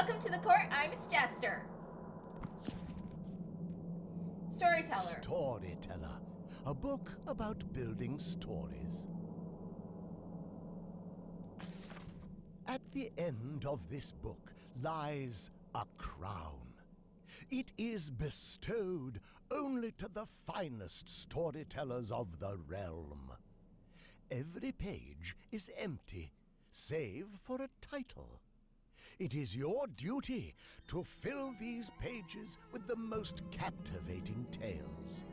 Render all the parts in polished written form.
Welcome to the court. I'm its Jester. Storyteller. Storyteller, a book about building stories. At the end of this book lies a crown. It is bestowed only to the finest storytellers of the realm. Every page is empty, save for a title. It is your duty to fill these pages with the most captivating tales.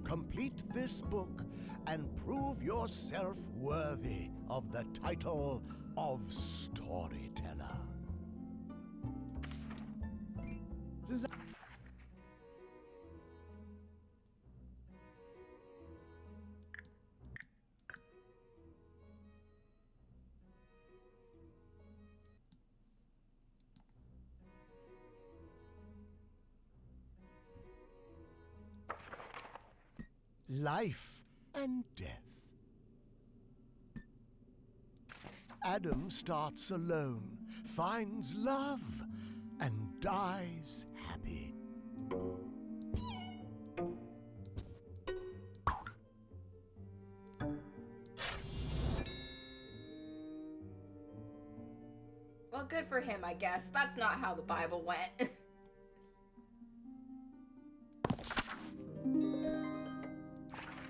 Complete this book and prove yourself worthy of the title of Storyteller. Life and death. Adam starts alone, finds love, and dies happy. Well, good for him, I guess. That's not how the Bible went.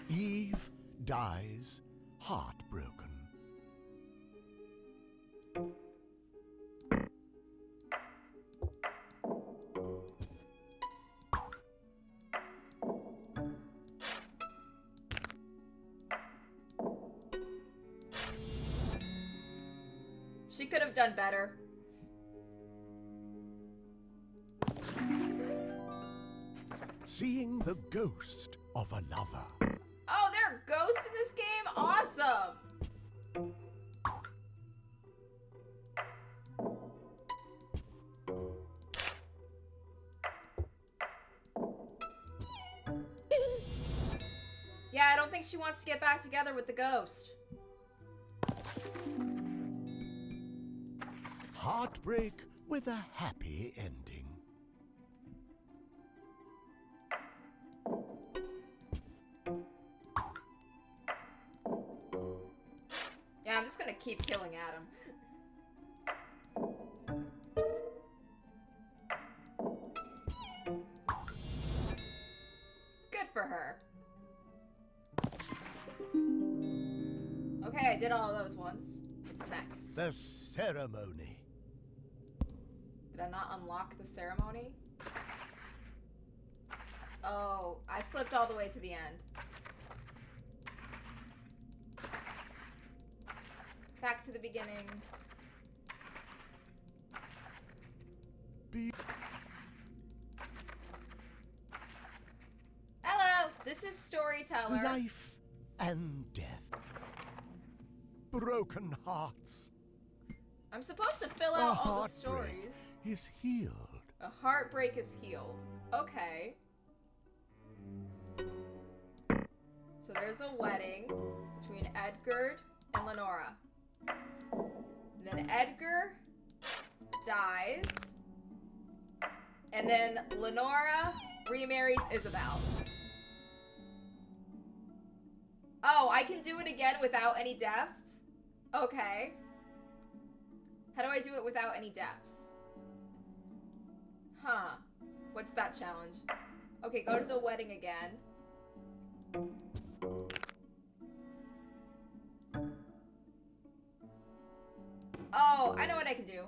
Eve dies heartbroken. She could have done better. Seeing the ghost of a lover. Oh, there are ghosts in this game? Awesome! Yeah, I don't think she wants to get back together with the ghost. Heartbreak with a happy ending. Yeah, I'm just gonna keep killing Adam. Good for her. Okay, I did all of those ones. What's next? The ceremony. Did I not unlock the ceremony? Oh, I flipped all the way to the end. Back to the beginning. Hello, this is Storyteller. Life and death. Broken hearts. I'm supposed to fill A out all the heartbreak stories. is healed. A heartbreak is healed. Okay. So there's a wedding between Edgar and Lenora. And then Edgar dies. And then Lenora remarries Isabel. Oh, I can do it again without any deaths? Okay. How do I do it without any deaths? Huh. What's that challenge? Okay, go to the wedding again. Oh, I know what I can do.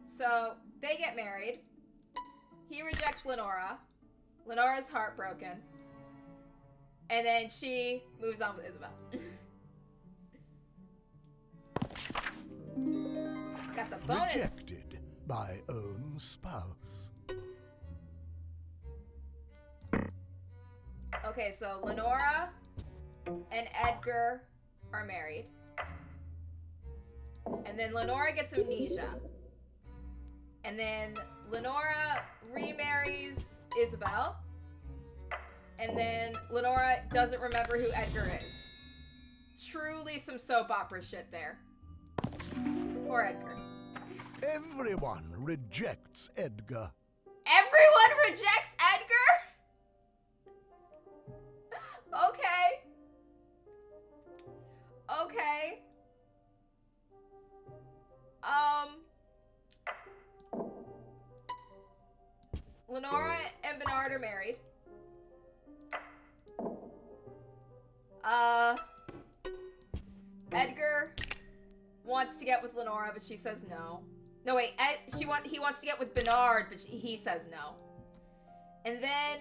So, they get married. He rejects Lenora. Lenora's heartbroken. And then she moves on with Isabel. Got the bonus. Rejected by own spouse. Okay, so Lenora and Edgar are married. And then Lenora gets amnesia. And then Lenora remarries Isabel. And then Lenora doesn't remember who Edgar is. Truly some soap opera shit there. Poor Edgar. Everyone rejects Edgar. Everyone rejects Edgar? Okay. Okay. Lenora and Bernard are married. Edgar wants to get with Lenora, but she says no. No, wait, he wants to get with Bernard, but he says no. And then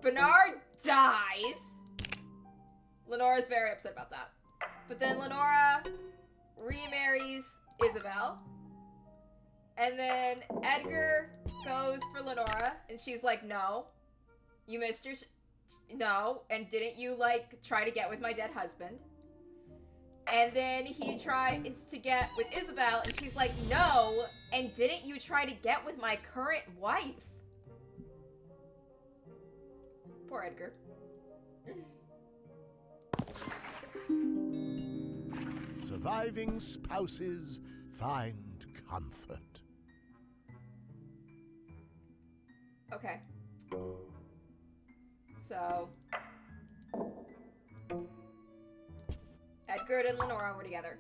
Bernard dies. Lenora's very upset about that. But then Lenora remarries Isabel. And then Edgar goes for Lenora, and she's like, no. You missed your... no, and didn't you, like, try to get with my dead husband? And then he tries to get with Isabel, and she's like, no, and didn't you try to get with my current wife? Poor Edgar. Surviving spouses find comfort. Okay. So... Edgar and Lenora were together.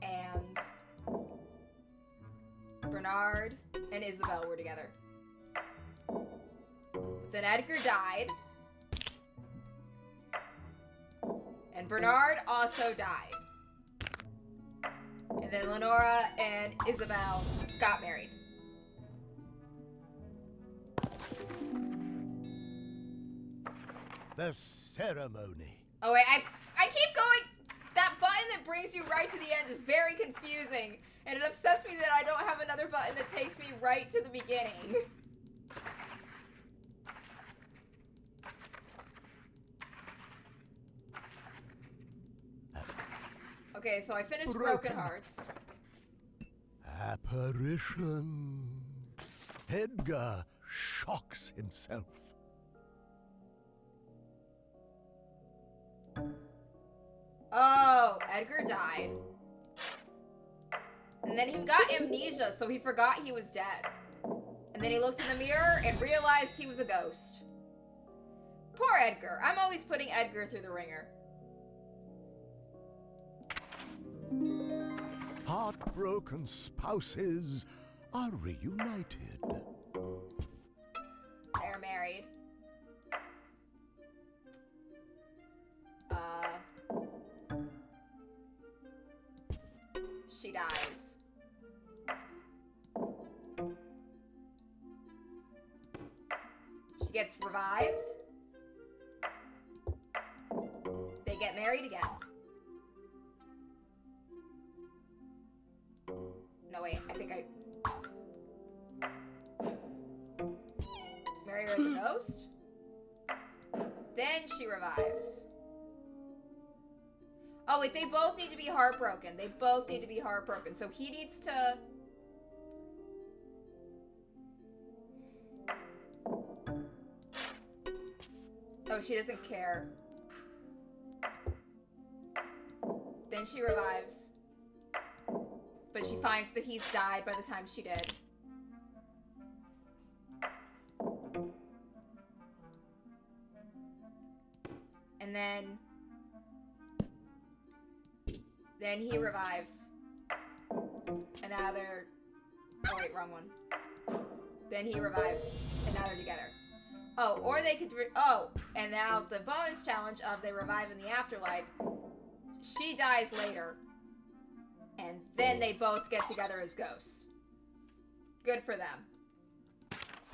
And Bernard and Isabel were together. But then Edgar died. And Bernard also died. And then Lenora and Isabel got married. The ceremony. Oh wait, I keep going. That button that brings you right to the end is very confusing, and it upsets me that I don't have another button that takes me right to the beginning. Okay, so I finished Broken Hearts. Apparition. Edgar shocks himself. Oh, Edgar died. And then he got amnesia, so he forgot he was dead. And then he looked in the mirror and realized he was a ghost. Poor Edgar. I'm always putting Edgar through the ringer. Heartbroken spouses are reunited. They're married. She dies. She gets revived. They get married again. No, wait, I think I... Marry her as a ghost? Then she revives. Oh, wait, they both need to be heartbroken. They both need to be heartbroken. So he needs to... Oh, she doesn't care. Then she revives. But she finds that he's died by the time she did. And then he revives. And now they're... Oh, wait, wrong one. Then he revives. And now they're together. Oh, or they could... Oh, and now the bonus challenge of they revive in the afterlife. She dies later. And then they both get together as ghosts. Good for them.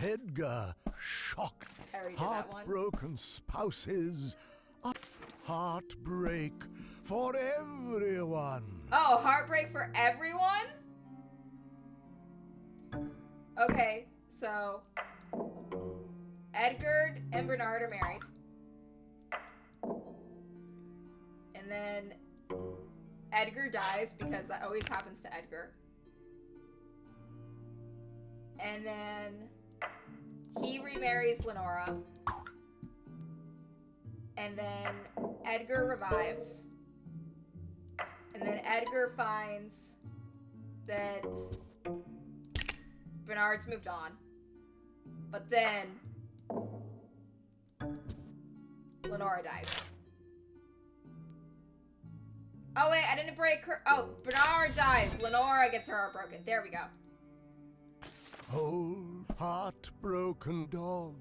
Edgar shocked. I already did that one. Heartbroken spouses. Heartbreak for everyone. Oh, heartbreak for everyone? Okay, so Edgar and Bernard are married. And then Edgar dies because that always happens to Edgar. And then he remarries Lenora. And then Edgar revives. And then Edgar finds that Bernard's moved on. But then Lenora dies. Oh wait, I didn't break her. Oh, Bernard dies. Lenora gets her heart broken. There we go. Old heartbroken dog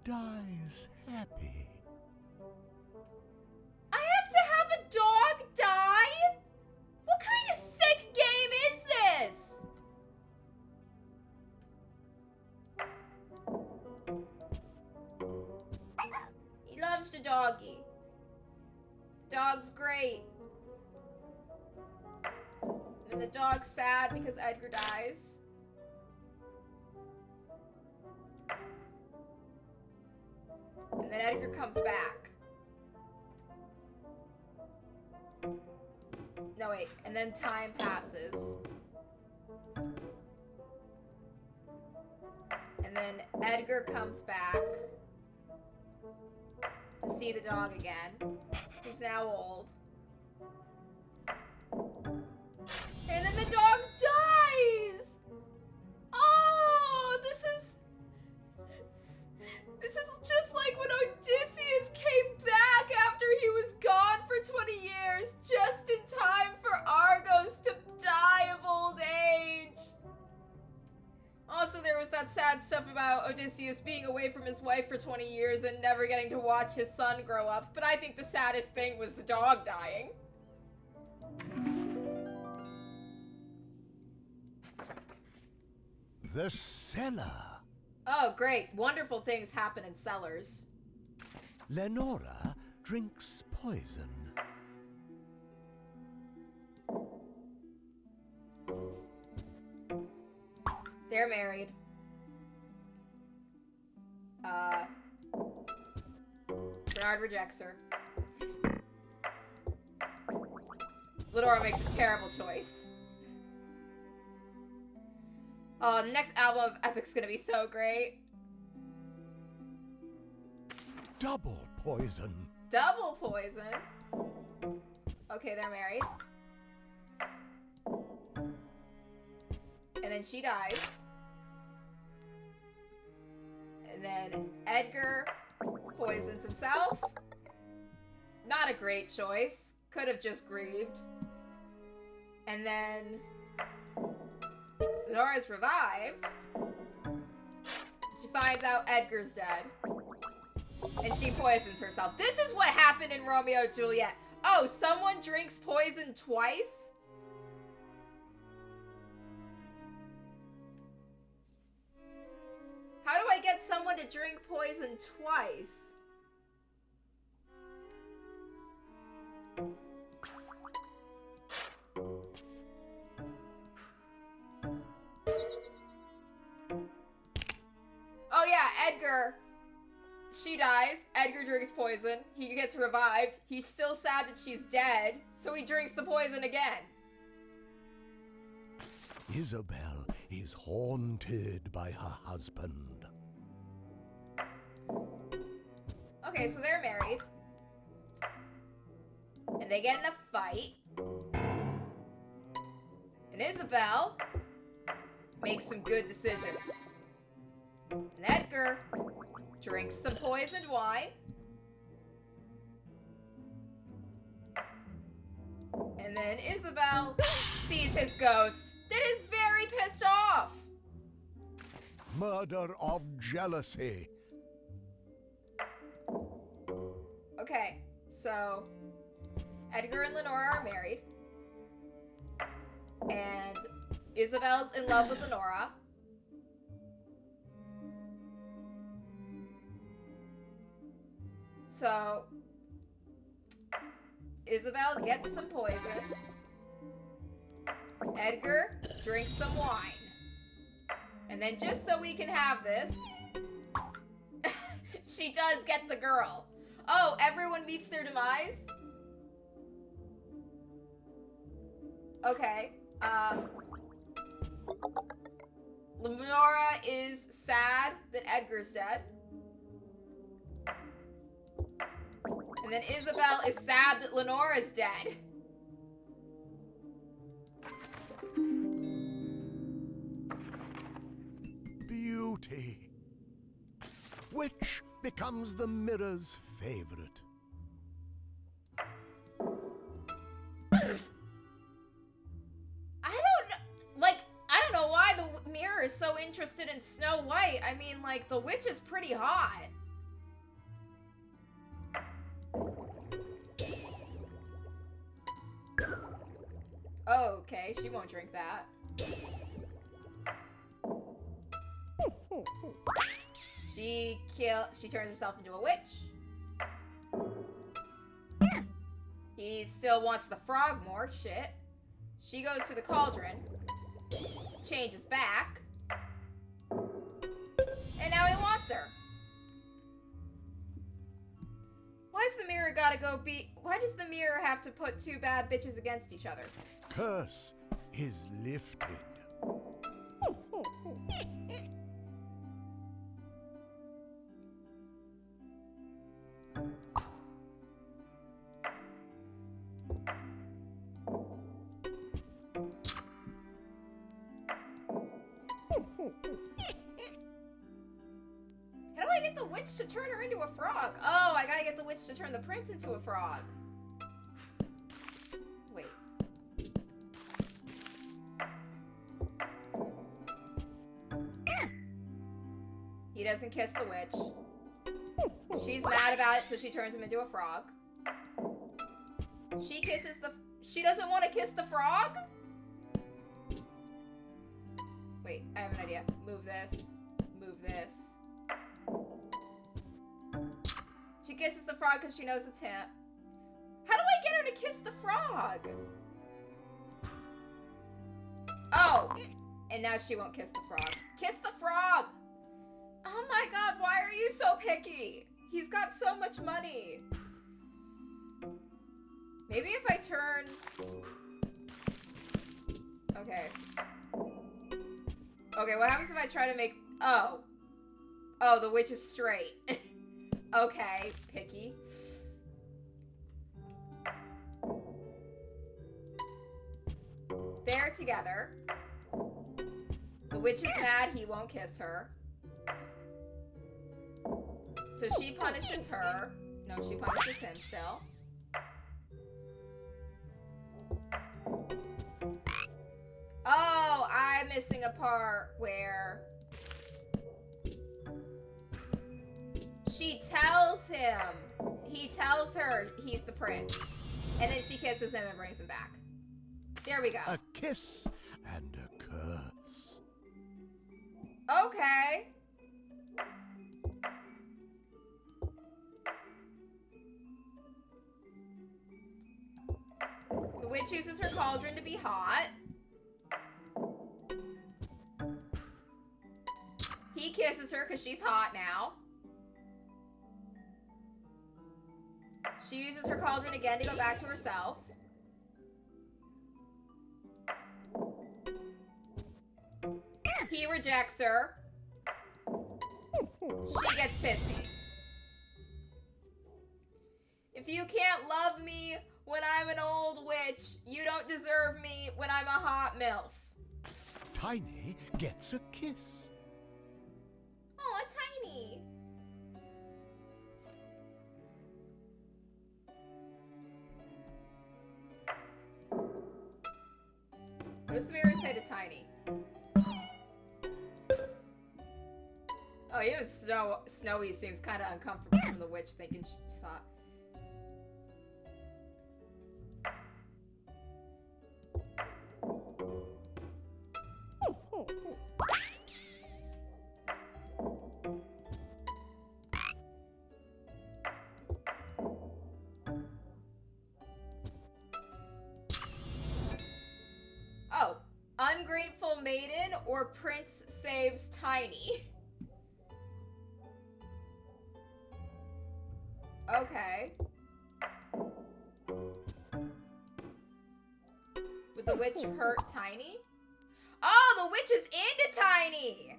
dies happy. I have to have a dog die? What kind of sick game is this? He loves the doggy. Dog's great. And the dog's sad because Edgar dies. And then Edgar comes back. No, wait. And then time passes. And then Edgar comes back to see the dog again, who's now old. And then the dog dies! Oh, this is just like when Odysseus came back after he was gone for 20 years, just in time for Argos to die of old age. Also, there was that sad stuff about Odysseus being away from his wife for 20 years and never getting to watch his son grow up, but I think the saddest thing was the dog dying. The cellar. Oh, great. Wonderful things happen in cellars. Lenora drinks poison. They're married. Bernard rejects her. Lenora makes a terrible choice. The next album of Epic's gonna be so great. Double poison. Double poison. Okay, they're married. And then she dies. And then Edgar poisons himself. Not a great choice. Could have just grieved. And then Lenora's revived. She finds out Edgar's dead. And she poisons herself. This is what happened in Romeo and Juliet. Oh, someone drinks poison twice? How do I get someone to drink poison twice? Oh yeah, Edgar. She dies. Edgar drinks poison. He gets revived. He's still sad that she's dead, so he drinks the poison again. Isabel is haunted by her husband. Okay, so they're married. And they get in a fight. And Isabel makes some good decisions. And Edgar drinks some poisoned wine. And then Isabel sees his ghost that is very pissed off. Murder of jealousy. Okay, so Edgar and Lenora are married. And Isabel's in love with Lenora. So Isabel gets some poison. Edgar drinks some wine. And then just so we can have this, she does get the girl. Oh, everyone meets their demise? Okay. Lenora is sad that Edgar's dead. And then Isabel is sad that Lenora's dead. beauty. Which becomes the mirror's favorite? I don't know why the mirror is so interested in Snow White. I mean, like, the witch is pretty hot. Okay, she won't drink that. She turns herself into a witch. He still wants the frog more. Shit. She goes to the cauldron. Changes back. And now he wants her. Why does the mirror have to put two bad bitches against each other? Curse is lifted. How do I get the witch to turn her into a frog? Oh, I gotta get the witch to turn the prince into a frog. Wait. He doesn't kiss the witch. She's mad about it, so she turns him into a frog. She doesn't want to kiss the frog? Wait, I have an idea. Move this. Move this. She kisses the frog because she knows it's him. How do I get her to kiss the frog? Oh! And now she won't kiss the frog. Kiss the frog! Oh my god, why are you so picky? He's got so much money. Maybe if I turn... Okay. Okay, what happens if I try to make... Oh. Oh, the witch is straight. Okay, picky. They're together. The witch is mad he won't kiss her. So she punishes her. No, she punishes him still. Oh, I'm missing a part where she tells him. He tells her he's the prince. And then she kisses him and brings him back. There we go. A kiss and a curse. Okay. The witch uses her cauldron to be hot. He kisses her because she's hot now. She uses her cauldron again to go back to herself. He rejects her. She gets pissy. If you can't love me when I'm an old witch, you don't deserve me when I'm a hot MILF. Tiny gets a kiss. Aw, Tiny. What does the mirror say to Tiny? Oh, even Snowy seems kind of uncomfortable from the witch thinking she's hot. Oh, ungrateful maiden or prince saves Tiny. Okay. Would the witch hurt Tiny? Oh, the witch is into Tiny!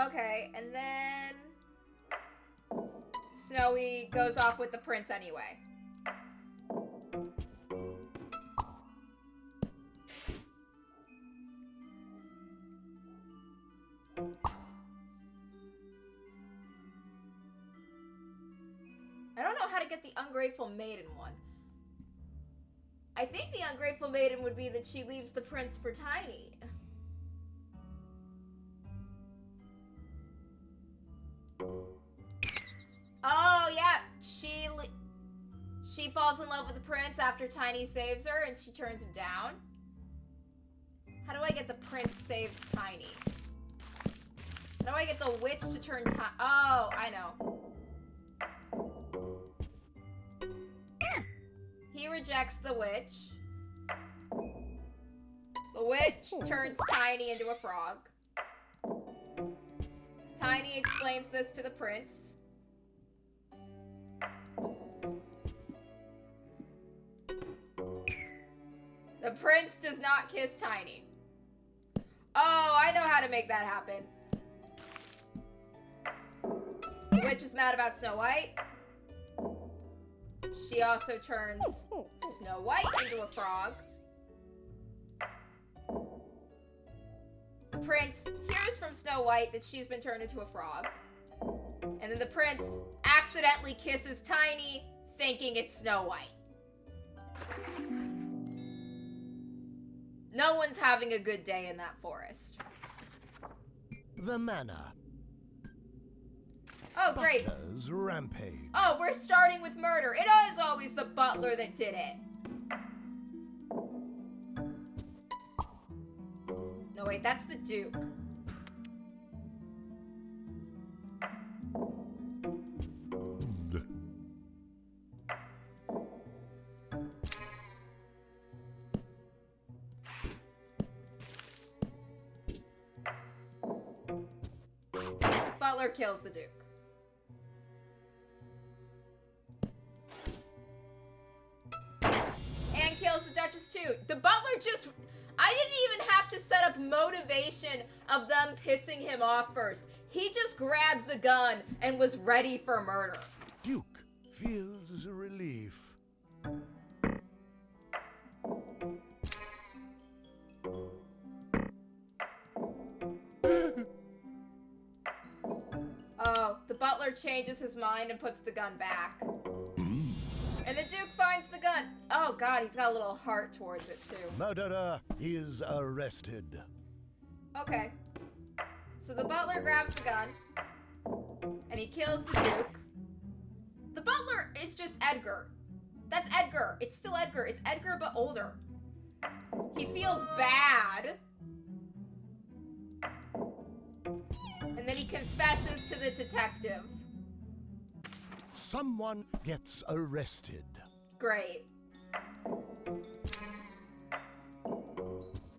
Okay, and then Snowy goes off with the prince anyway. I don't know how to get the ungrateful maiden one. I think the ungrateful maiden would be that she leaves the prince for Tiny. Oh, yeah. She falls in love with the prince after Tiny saves her and she turns him down. How do I get the prince saves Tiny? How do I get the witch to turn Tiny? Oh, I know. He rejects the witch. The witch turns Tiny into a frog. Tiny explains this to the prince. The prince does not kiss Tiny. Oh, I know how to make that happen. The witch is mad about Snow White. She also turns Snow White into a frog. The prince hears from Snow White that she's been turned into a frog. And then the prince accidentally kisses Tiny, thinking it's Snow White. No one's having a good day in that forest. The manor. Oh, great. Butler's rampage. Oh, we're starting with murder. It is always the butler that did it. No, wait, that's the Duke. Butler kills the Duke. And kills the Duchess too. The butler just... I didn't even have to set up motivation of them pissing him off first. He just grabbed the gun and was ready for murder. Duke feels relief. Oh, the butler changes his mind and puts the gun back. And the Duke finds the gun. Oh god, he's got a little heart towards it too. Murderer is arrested. Okay. So the butler grabs the gun. And he kills the Duke. The butler is just Edgar. That's Edgar. It's still Edgar. It's Edgar but older. He feels bad. And then he confesses to the detective. Someone gets arrested. Great.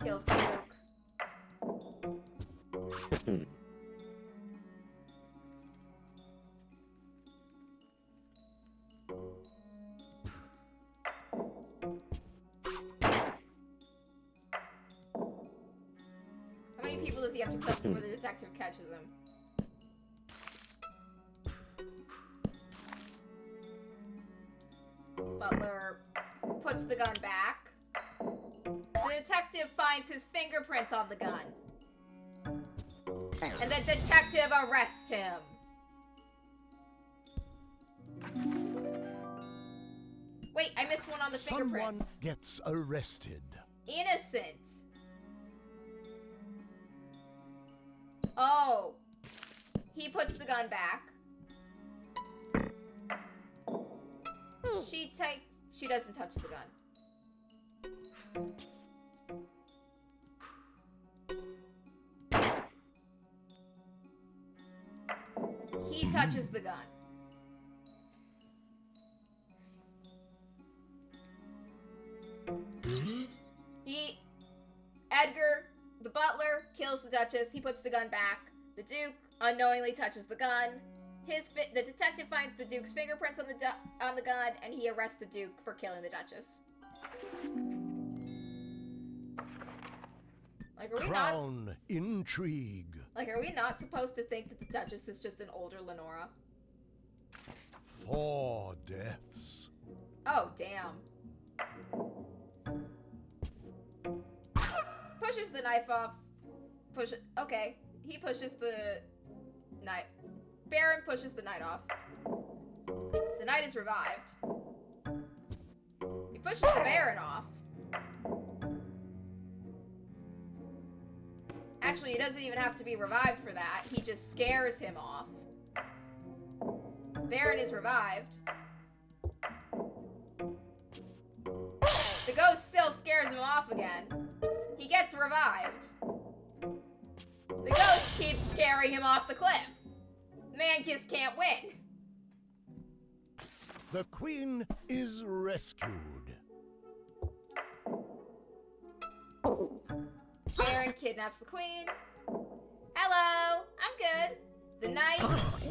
Kills the Duke. How many people does he have to kill before the detective catches him? Butler puts the gun back. The detective finds his fingerprints on the gun. And the detective arrests him. Wait, I missed one on the fingerprints. Someone gets arrested. Innocent. Oh. He puts the gun back. She doesn't touch the gun. He touches the gun. Edgar, the butler, kills the Duchess. He puts the gun back. The Duke unknowingly touches the gun. The detective finds the Duke's fingerprints on the gun, and he arrests the Duke for killing the Duchess. Like, Crown intrigue. Like, are we not supposed to think that the Duchess is just an older Lenora? 4 deaths. Oh, damn. Pushes the knife off. Okay. he pushes the knight. Baron pushes the knight off. The knight is revived. He pushes the Baron off. Actually, he doesn't even have to be revived for that. He just scares him off. Baron is revived. The ghost still scares him off again. He gets revived. The ghost keeps scaring him off the cliff. Mankiss can't win. The queen is rescued. Baron kidnaps the queen. Hello, I'm good. The knight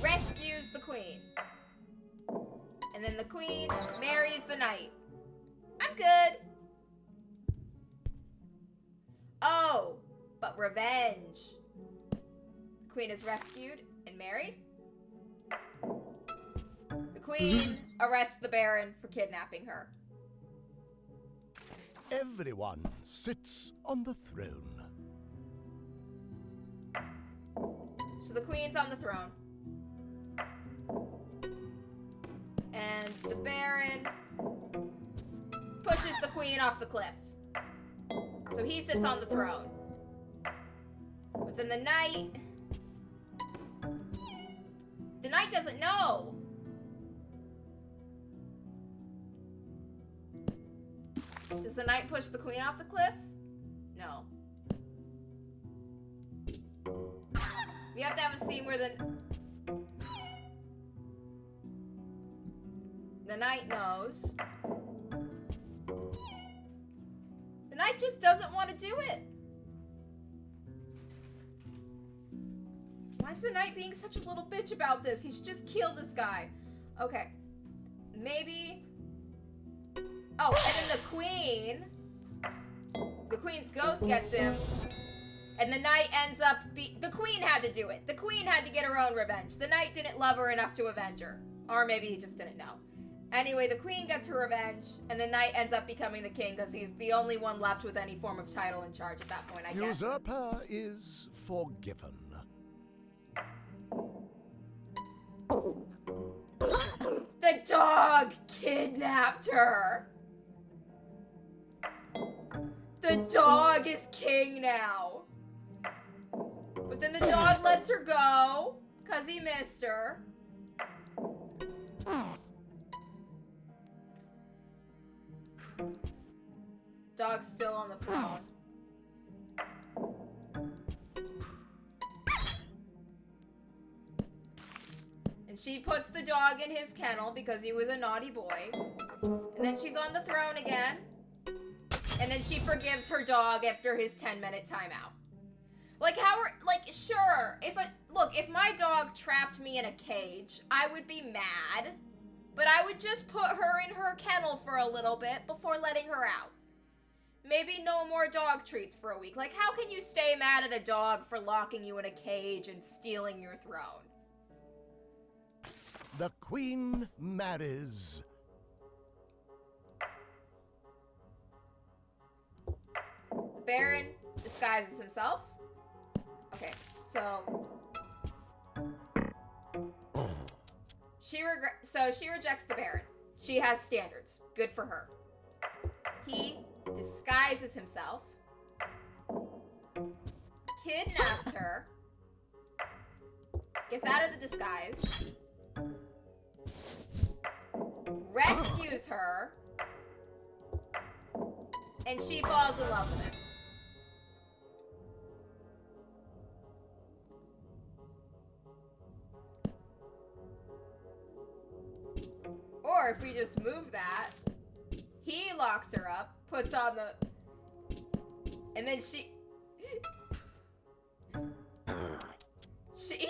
rescues the queen. And then the queen marries the knight. I'm good. Oh, but revenge. The queen is rescued and married. The queen arrests the Baron for kidnapping her. Everyone sits on the throne. So the queen's on the throne. And the Baron pushes the queen off the cliff. So he sits on the throne. But then the knight doesn't know. Does the knight push the queen off the cliff? No. We have to have a scene where the knight knows. The knight just doesn't want to do it. Why is the knight being such a little bitch about this? He should just kill this guy. Okay. Maybe. Oh, and then the queen's ghost gets him. And the knight ends up the queen had to do it. The queen had to get her own revenge. The knight didn't love her enough to avenge her. Or maybe he just didn't know. Anyway, the queen gets her revenge, and the knight ends up becoming the king because he's the only one left with any form of title in charge at that point, I guess. Usurper is forgiven. The dog kidnapped her. The dog is king now. But then the dog lets her go because he missed her. Dog's still on the throne. And she puts the dog in his kennel because he was a naughty boy. And then she's on the throne again. And then she forgives her dog after his 10-minute timeout. Like, sure, if my dog trapped me in a cage, I would be mad. But I would just put her in her kennel for a little bit before letting her out. Maybe no more dog treats for a week. Like, how can you stay mad at a dog for locking you in a cage and stealing your throne? The queen marries. The Baron disguises himself. Okay, so she rejects the Baron. She has standards. Good for her. He disguises himself, kidnaps her, gets out of the disguise, rescues her, and she falls in love with him. Or if we just move that, he locks her up, puts on the... And then he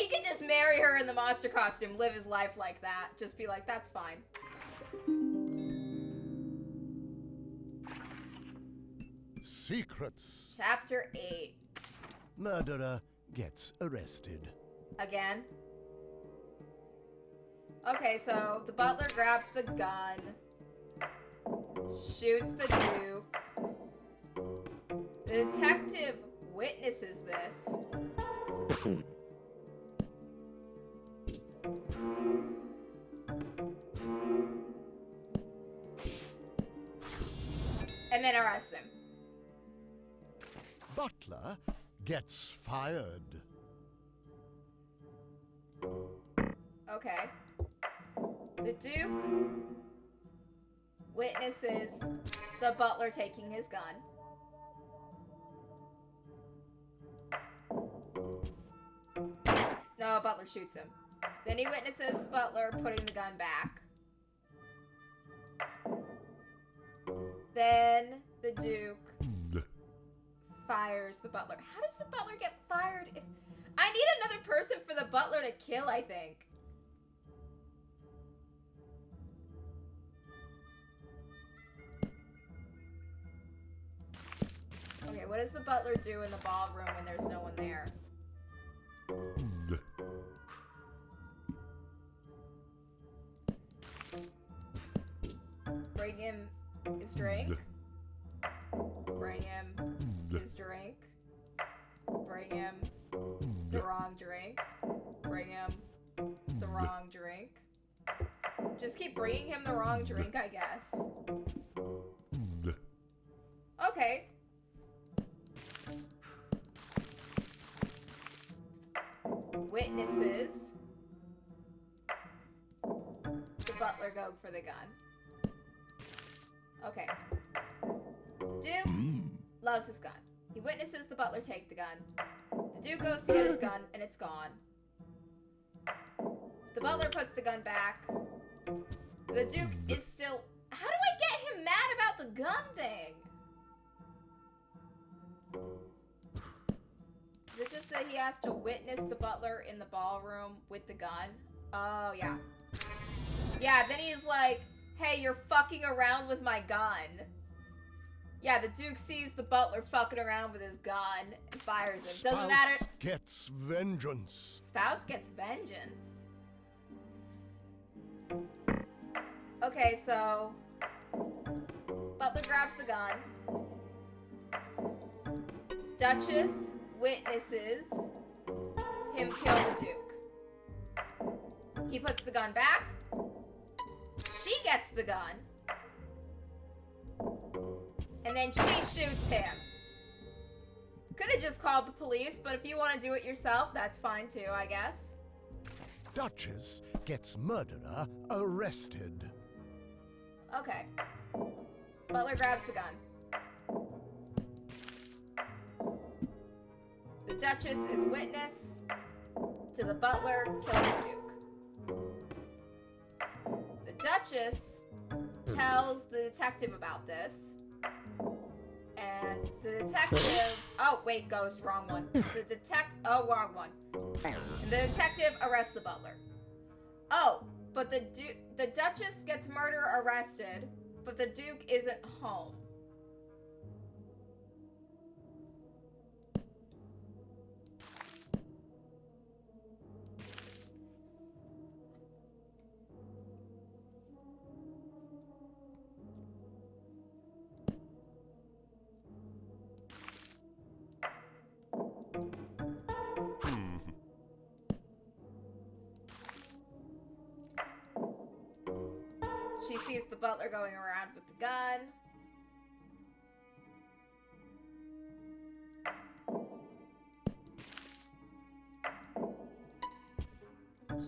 could just marry her in the monster costume, live his life like that. Just be like, that's fine. Secrets. Chapter 8. Murderer gets arrested. Again. Okay, so the butler grabs the gun, shoots the Duke. The detective witnesses this. And then arrest him. Butler gets fired. Okay. The Duke witnesses the butler taking his gun. No, butler shoots him. Then he witnesses the butler putting the gun back. Then the Duke fires the butler. How does the butler get fired if... I need another person for the butler to kill, I think. Okay, what does the butler do in the ballroom when there's no one there? Bring him his drink. Bring him his drink. Bring him the wrong drink. Bring him the wrong drink. Just keep bringing him the wrong drink, I guess. Okay. Witnesses. The butler go for the gun. Okay. Duke loves his gun. He witnesses the butler take the gun. The Duke goes to get his gun, and it's gone. The butler puts the gun back. The Duke is still... How do I get him mad about the gun thing? Is it just that he has to witness the butler in the ballroom with the gun? Oh, yeah. Yeah, then he's like, hey, you're fucking around with my gun. Yeah, the Duke sees the butler fucking around with his gun and fires him. Doesn't matter. Spouse gets vengeance. Spouse gets vengeance. Okay, so butler grabs the gun. Duchess witnesses him kill the Duke. He puts the gun back. She gets the gun. And then she shoots him. Could have just called the police, but if you want to do it yourself, that's fine too, I guess. Duchess gets murderer arrested. Okay. Butler grabs the gun. The Duchess is witness to the butler killing the Duke. The Duchess tells the detective about this. And the detective... Oh, wait, ghost, wrong one. Oh, wrong one. And the detective arrests the butler. Oh, but the Duchess gets murder arrested, but the Duke isn't home. She sees the butler going around with the gun.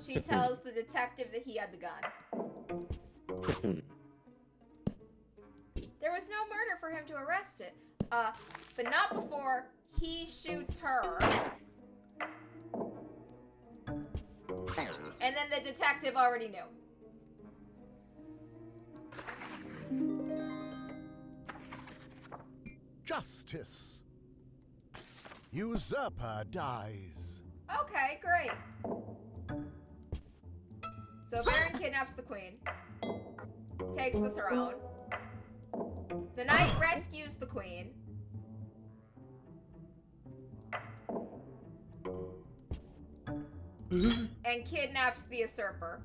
She tells the detective that he had the gun. There was no murder for him to arrest it. But not before he shoots her. And then the detective already knew. Justice. Usurper dies. Okay, great. So Baron kidnaps the queen, takes the throne. The knight rescues the queen. And kidnaps the usurper.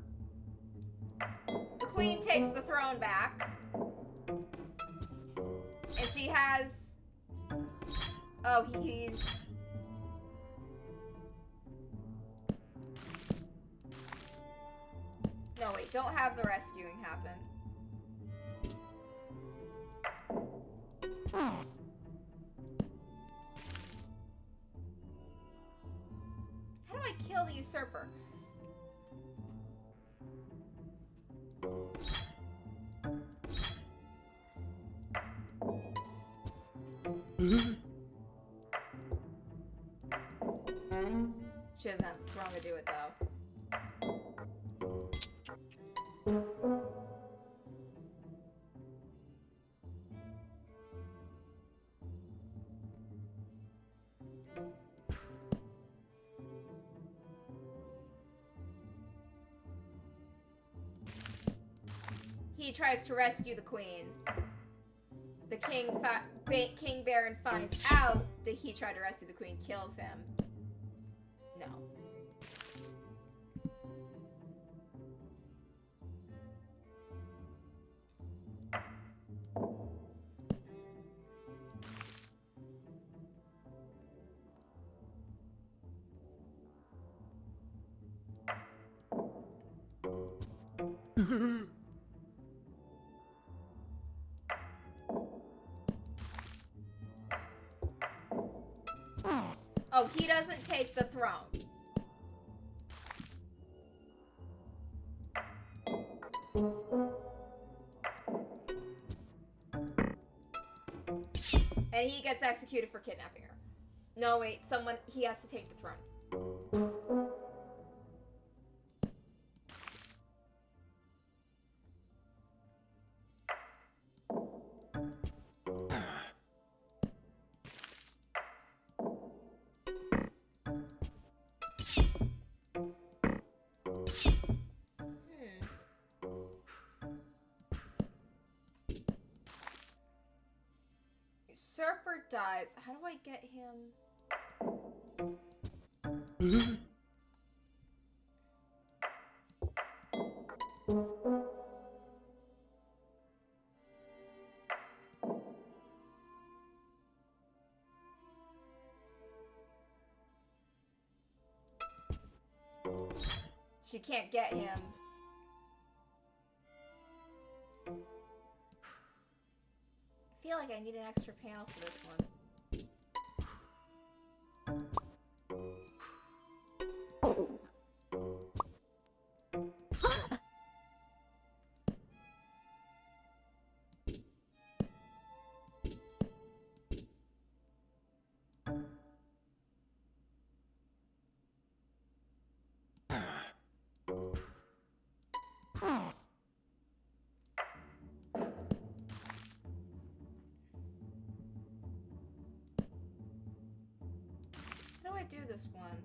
The queen takes the throne back. And she has... Oh, he's... Wait, don't have the rescuing happen. How do I kill the usurper? She doesn't have the throne to do it, though. He tries to rescue the queen. The King Baron finds out that he tried to rescue the queen, kills him. No. Oh, he doesn't take the throne. And he gets executed for kidnapping her. No, wait, he has to take the throne. Usurper dies. How do I get him? She can't get him. I feel like I need an extra panel for this one. How do I do this one?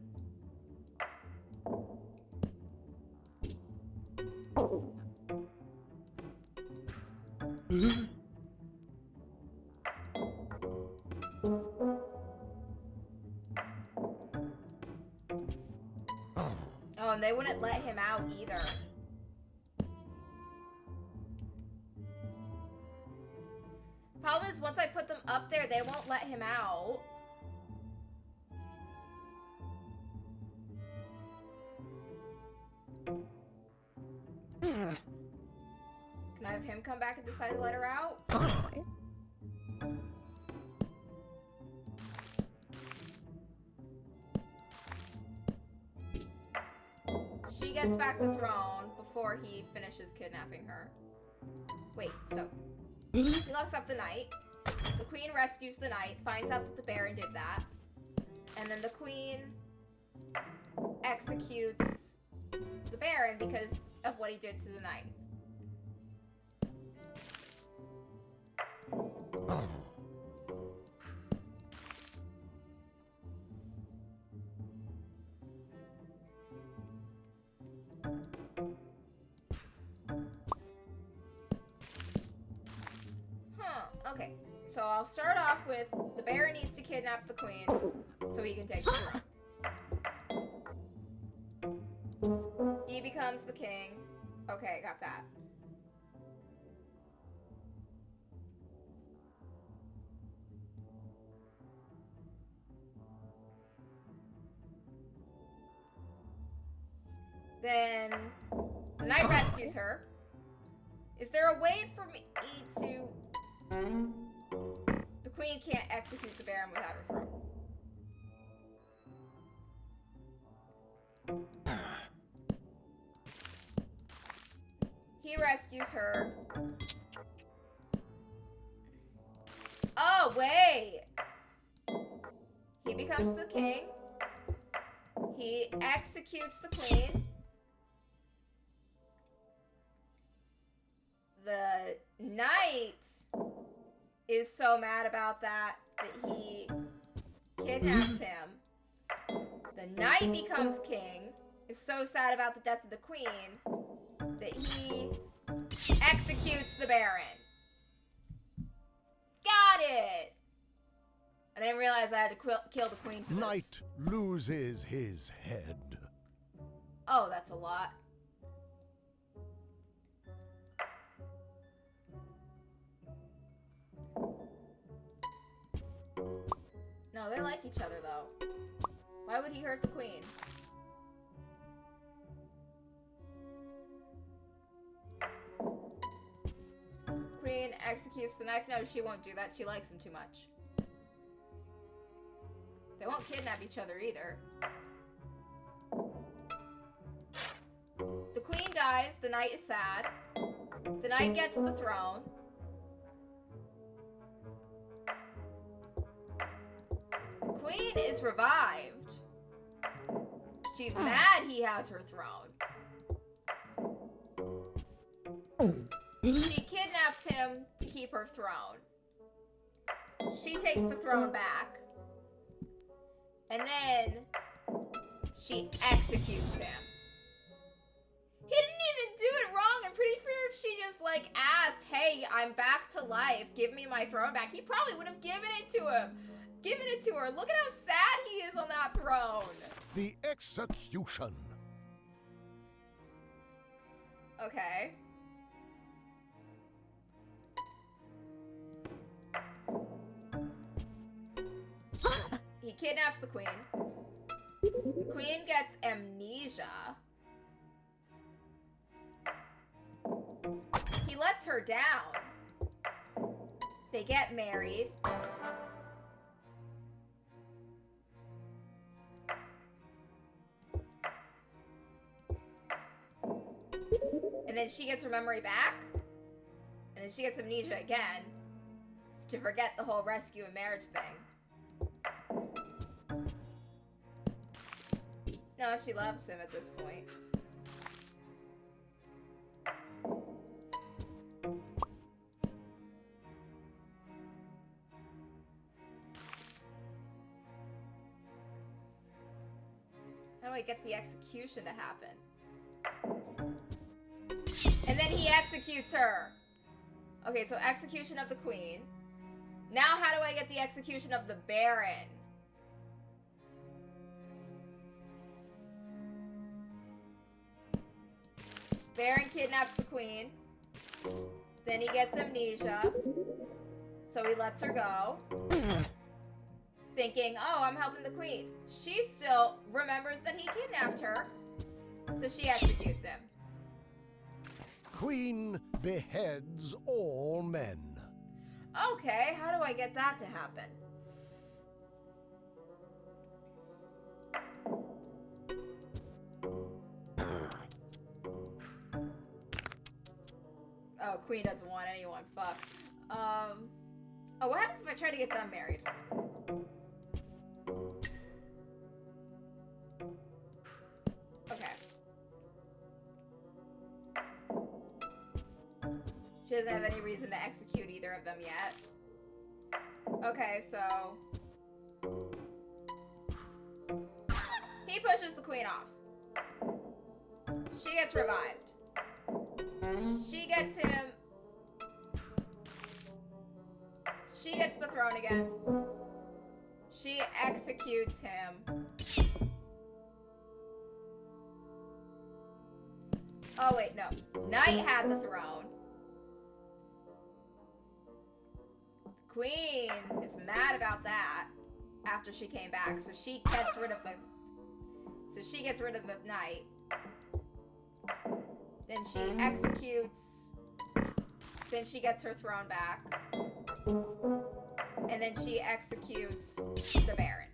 Oh, and they wouldn't let him out either. Problem is, once I put them up there, they won't let him out. Can I have him come back and decide to let her out? She gets back the throne before he finishes kidnapping her. Wait, so he locks up the knight. The queen rescues the knight, finds out that the Baron did that. And then the queen executes the Baron because of what he did to the knight. Okay, so I'll start off with the Baron needs to kidnap the queen so he can take the throne. He becomes the king. Okay, got that. Then The knight rescues her. Is there a way for me to... The queen can't execute the baron without her throne. He rescues her. Oh, wait! He becomes the king. He executes the queen. The knight is so mad about that he kidnaps him. The knight becomes king, is so sad about the death of the queen that he executes the baron. Got it! I didn't realize I had to kill the queen for this. Knight loses his head. Oh, that's a lot. No, they like each other, though. Why would he hurt the queen? Queen executes the knife. No, she won't do that. She likes him too much. They won't kidnap each other either. The queen dies. The knight is sad. The knight gets the throne. The queen is revived. She's mad he has her throne. She kidnaps him to keep her throne. She takes the throne back. And then she executes him. He didn't even do it wrong. I'm pretty sure if she just like asked, hey, I'm back to life, give me my throne back, he probably would have given it to him. Given it to her. Look at how sad he is on that throne. The execution. Okay. He kidnaps the queen. The queen gets amnesia. He lets her down. They get married. And then she gets her memory back. And then she gets amnesia again. To forget the whole rescue and marriage thing. No, she loves him at this point. How do I get the execution to happen? And then he executes her. Okay, so execution of the queen. Now how do I get the execution of the baron? Baron kidnaps the queen. Then he gets amnesia. So he lets her go. Thinking, oh, I'm helping the queen. She still remembers that he kidnapped her. So she executes him. Queen beheads all men. Okay, how do I get that to happen? Oh, queen doesn't want anyone. Fuck. Oh, what happens if I try to get them married? Okay. She doesn't have any reason to execute either of them yet. Okay, so... He pushes the queen off. She gets revived. She gets him... She gets the throne again. She executes him. Oh, wait, no. Knight had the throne. Queen is mad about that after she came back, so she gets rid of the knight. Then she executes. Then she gets her throne back. And then she executes the Baron.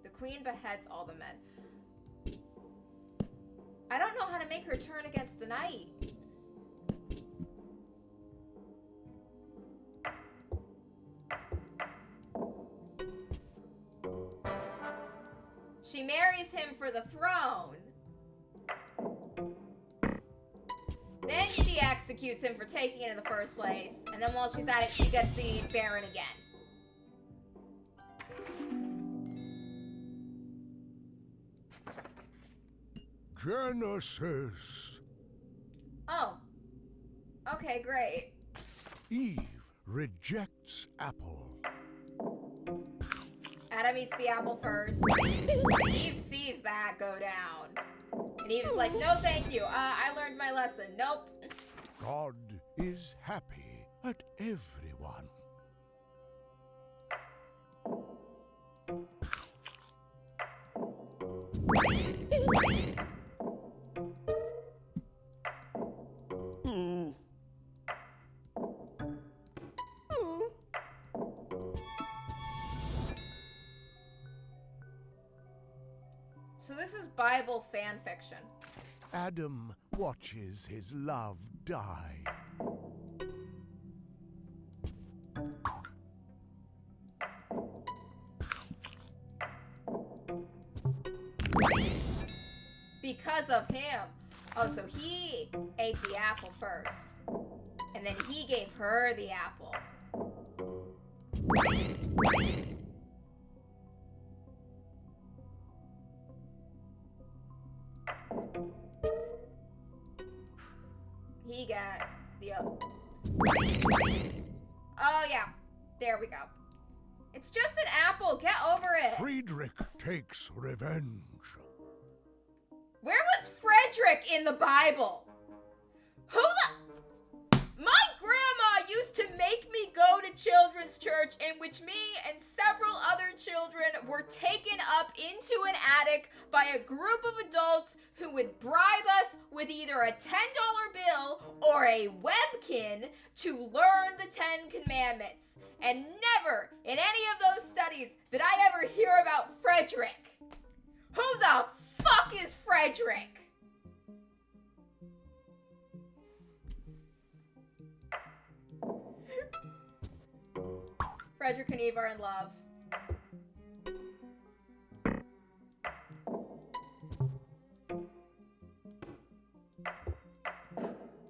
The queen beheads all the men. I don't know how to make her turn against the knight. She marries him for the throne. Then she executes him for taking it in the first place. And then while she's at it, she gets the Baron again. Genesis. Oh. Okay, great. Eve rejects apple. Adam eats the apple first. Eve sees that go down. And Eve's like, no thank you. I learned my lesson. Nope. God is happy at everyone. So this is Bible fan fiction. Adam watches his love die. Because of him. Oh, so he ate the apple first. And then he gave her the apple. He got the other. Oh, yeah. There we go. It's just an apple. Get over it. Friedrich takes revenge. Where was Frederick in the Bible? Who the... My grandma used to make me go to children's church in which me and several other children were taken up into an attic by a group of adults who would bribe us with either a $10 bill or a webkin to learn the 10 Commandments. And never in any of those studies did I ever hear about Frederick. Who the fuck is Frederick? Frederick and Eve are in love.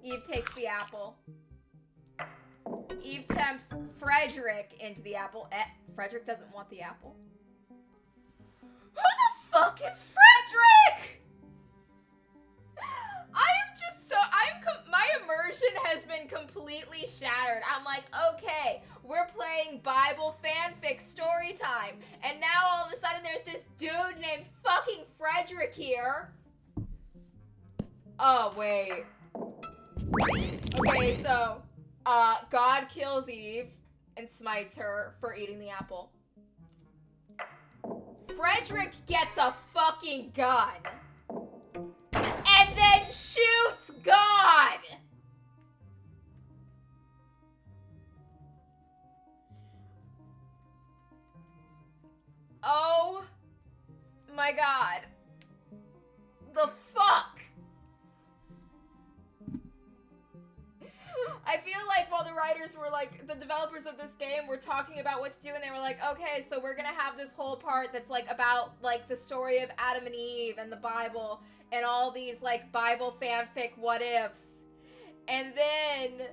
Eve takes the apple. Eve tempts Frederick into the apple. Frederick doesn't want the apple. Who the fuck is Frederick? My immersion has been completely shattered. I'm like, okay, we're playing Bible fanfic story time. And now all of a sudden there's this dude named fucking Frederick here. Oh, wait. Okay, so, God kills Eve and smites her for eating the apple. Frederick gets a fucking gun. And then shoots God! Oh my god. The fuck? I feel like while the writers were like, the developers of this game were talking about what to do, and they were like, okay, so we're gonna have this whole part that's like about like the story of Adam and Eve and the Bible and all these like Bible fanfic what ifs. And then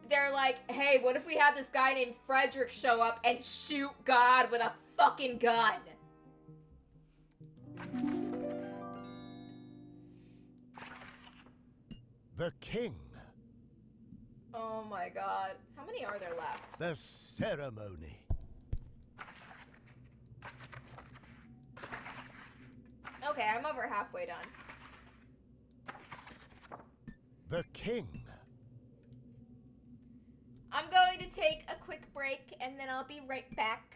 they're like, hey, what if we have this guy named Frederick show up and shoot God with a fucking gun? The king. Oh my god. How many are there left? The ceremony. Okay, I'm over halfway done. The king. I'm going to take a quick break and then I'll be right back.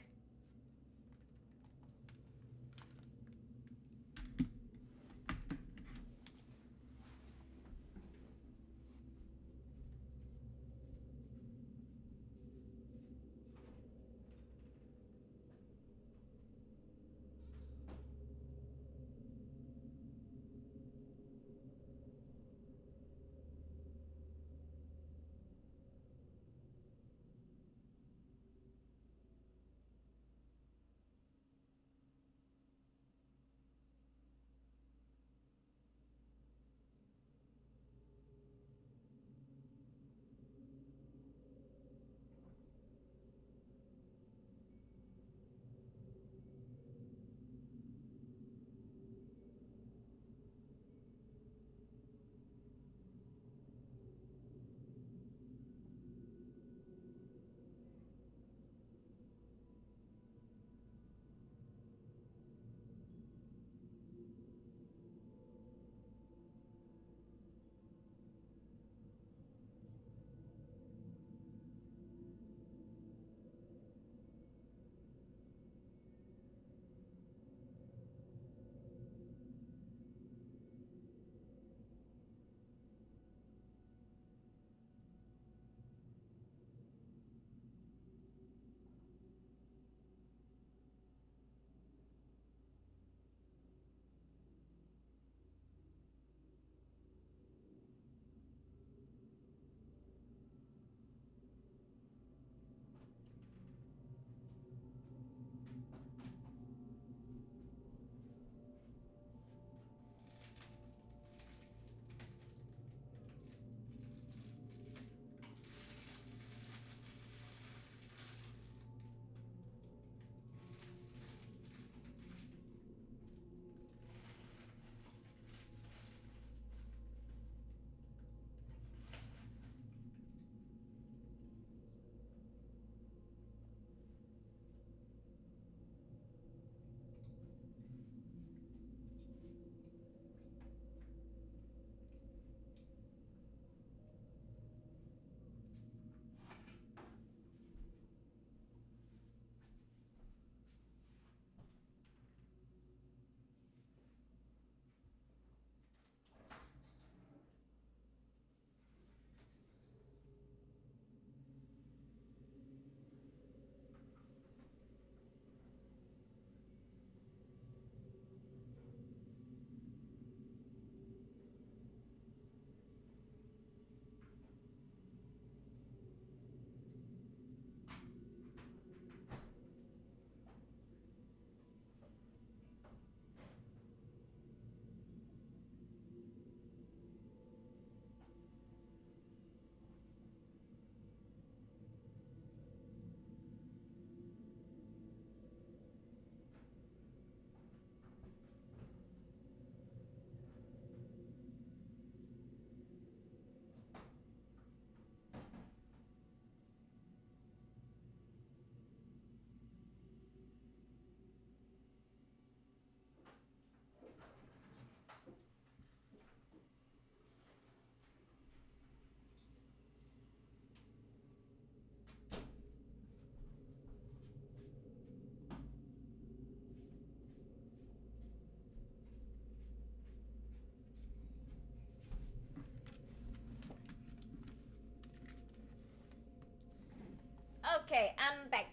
Okay, I'm back.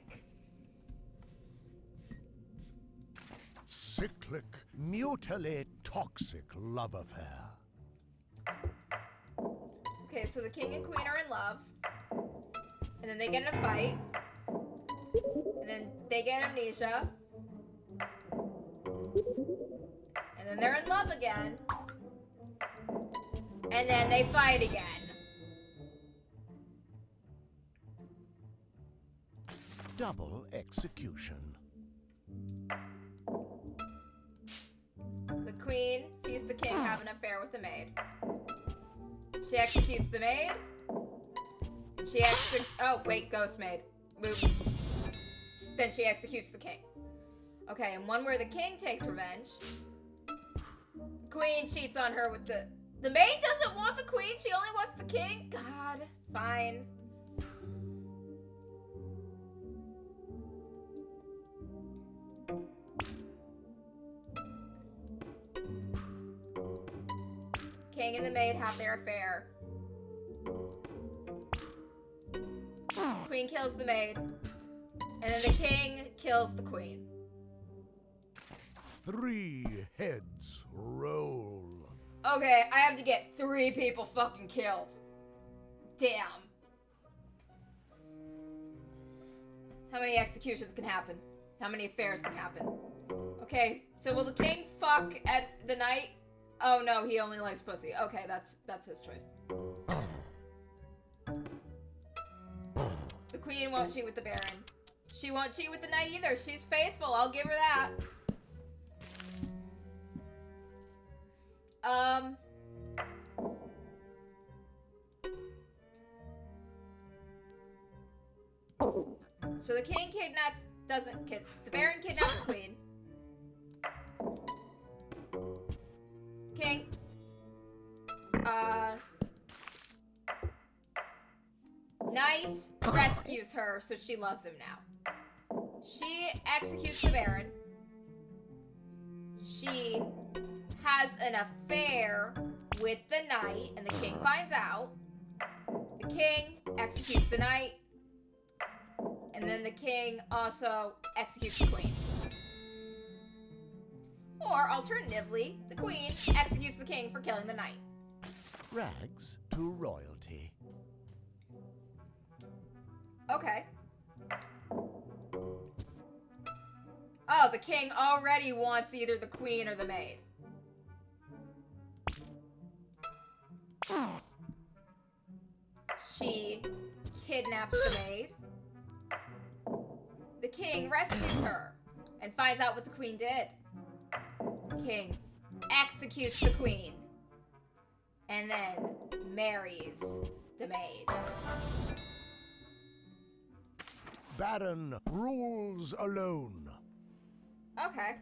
Cyclic, mutually toxic love affair. Okay, so the king and queen are in love. And then they get in a fight. And then they get amnesia. And then they're in love again. And then they fight again. Double execution. The queen sees the king have an affair with the maid. She executes the maid. And she oh, wait, ghost maid. Move. Then she executes the king. Okay, and one where the king takes revenge. Queen cheats on her with the maid doesn't want the queen, she only wants the king? God, fine. King and the maid have their affair. Queen kills the maid. And then the king kills the queen. 3 heads roll. Okay, I have to get 3 people fucking killed. Damn. How many executions can happen? How many affairs can happen? Okay, so will the king fuck at the night? Oh no, he only likes pussy. Okay, that's his choice. The queen won't cheat with the baron. She won't cheat with the knight either. She's faithful. I'll give her that. So the king the baron kidnaps the queen. King. Knight rescues her, so she loves him now. She executes the baron. She has an affair with the knight, and the king finds out. The king executes the knight, and then the king also executes the queen. Or, alternatively, the queen executes the king for killing the knight. Rags to royalty. Okay. Oh, the king already wants either the queen or the maid. She kidnaps the maid. The king rescues her and finds out what the queen did. King executes the queen and then marries the maid. Baron rules alone. Okay.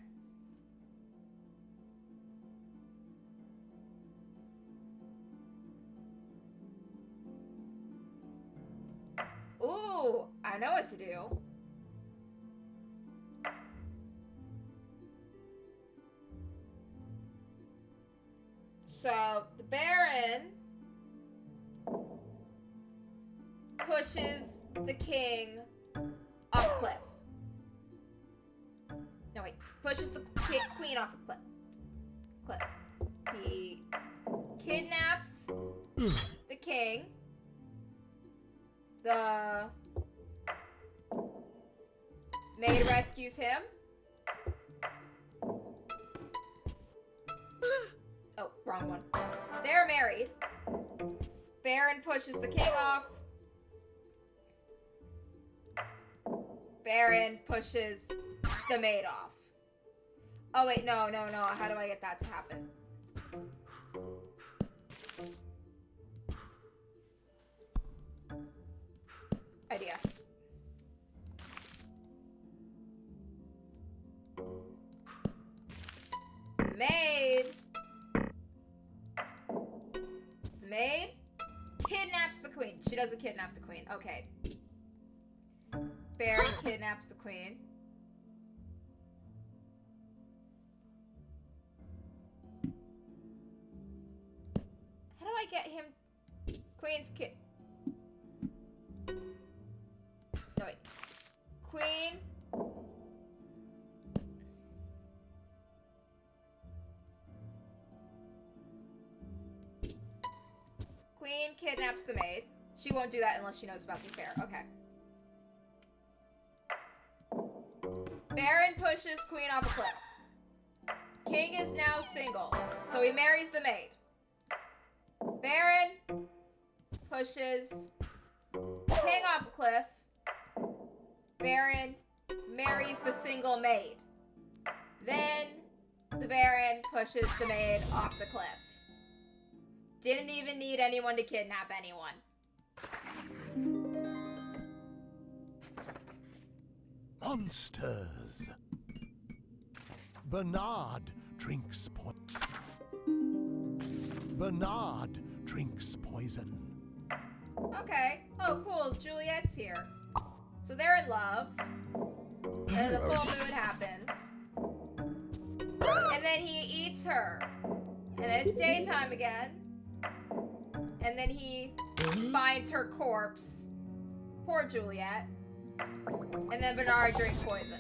Ooh, I know what to do. So, the Baron pushes the king off a cliff. No, wait. Pushes the queen off a cliff. He kidnaps the king. The maid rescues him. Oh, wrong one. They're married. Baron pushes the king off. Baron pushes the maid off. Oh, wait, no. How do I get that to happen? Idea. The maid kidnaps the queen. She doesn't kidnap the queen. Okay. Baron kidnaps the queen. How do I get him? Queen's kid. No, wait. Queen. Queen kidnaps the maid. She won't do that unless she knows about the affair. Okay. Baron pushes queen off a cliff. King is now single, so he marries the maid. Baron pushes king off a cliff. Baron marries the single maid. Then the Baron pushes the maid off the cliff. Didn't even need anyone to kidnap anyone. monsters. Bernard drinks poison. Okay. Oh, cool. Juliet's here. So they're in love. And the full moon happens. And then he eats her. And then it's daytime again. And then he finds her corpse. Poor Juliet. And then Bernard drinks poison.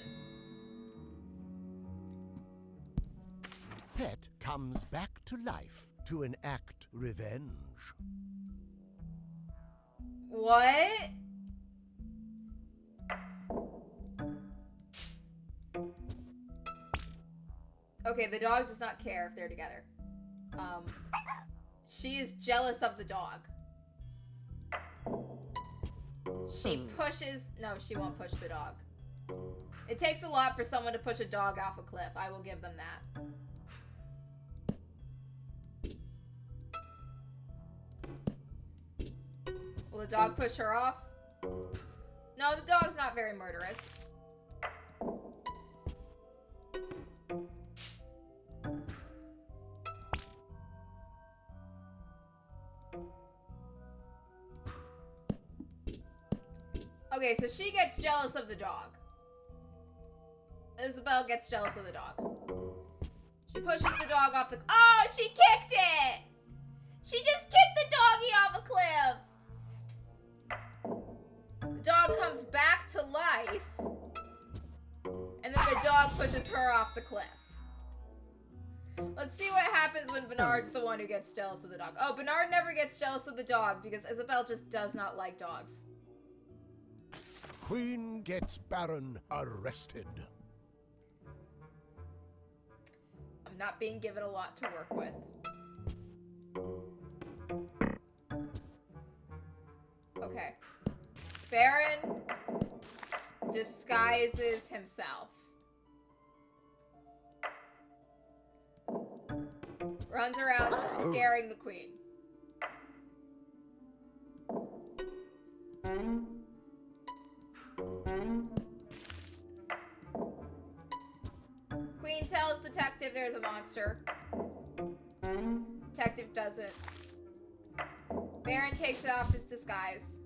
Pet comes back to life to enact revenge. What? Okay, the dog does not care if they're together. She is jealous of the dog. She pushes... No, she won't push the dog. It takes a lot for someone to push a dog off a cliff. I will give them that. Will the dog push her off? No, the dog's not very murderous. Okay, so she gets jealous of the dog. Isabel gets jealous of the dog. She pushes the dog off the... Oh, she kicked it! She just kicked the doggy off a cliff! The dog comes back to life. And then the dog pushes her off the cliff. Let's see what happens when Bernard's the one who gets jealous of the dog. Oh, Bernard never gets jealous of the dog because Isabel just does not like dogs. Queen gets Baron arrested. I'm not being given a lot to work with. Okay. Baron disguises himself. Runs around scaring the queen. Queen tells detective there's a monster. Detective doesn't. Baron takes it off his disguise.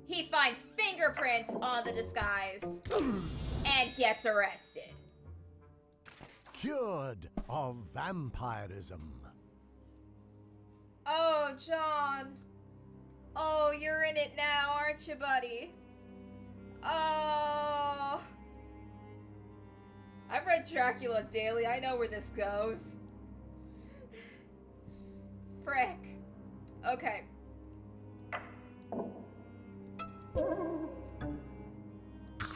He finds fingerprints on the disguise and gets arrested. Cured of vampirism. Oh, John. Oh, you're in it now, aren't you, buddy? Oh. I've read Dracula daily. I know where this goes. Frick. Okay.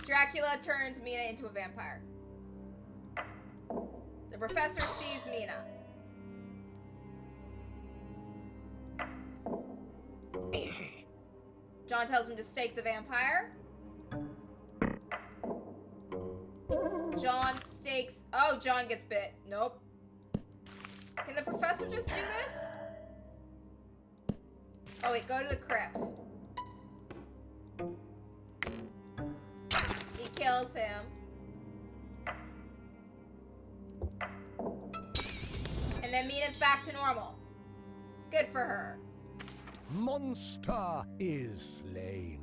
Dracula turns Mina into a vampire. The professor sees Mina. John tells him to stake the vampire. John stakes... Oh, John gets bit. Nope. Can the professor just do this? Oh, wait. Go to the crypt. He kills him. And then Mina's back to normal. Good for her. Monster is slain.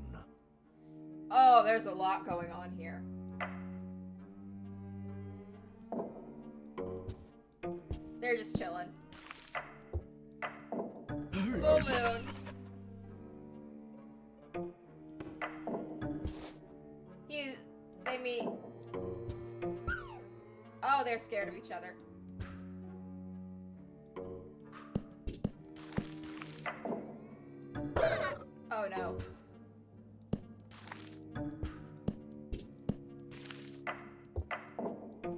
Oh, there's a lot going on here. They're just chilling. Full moon. They meet. Oh, they're scared of each other. Oh no.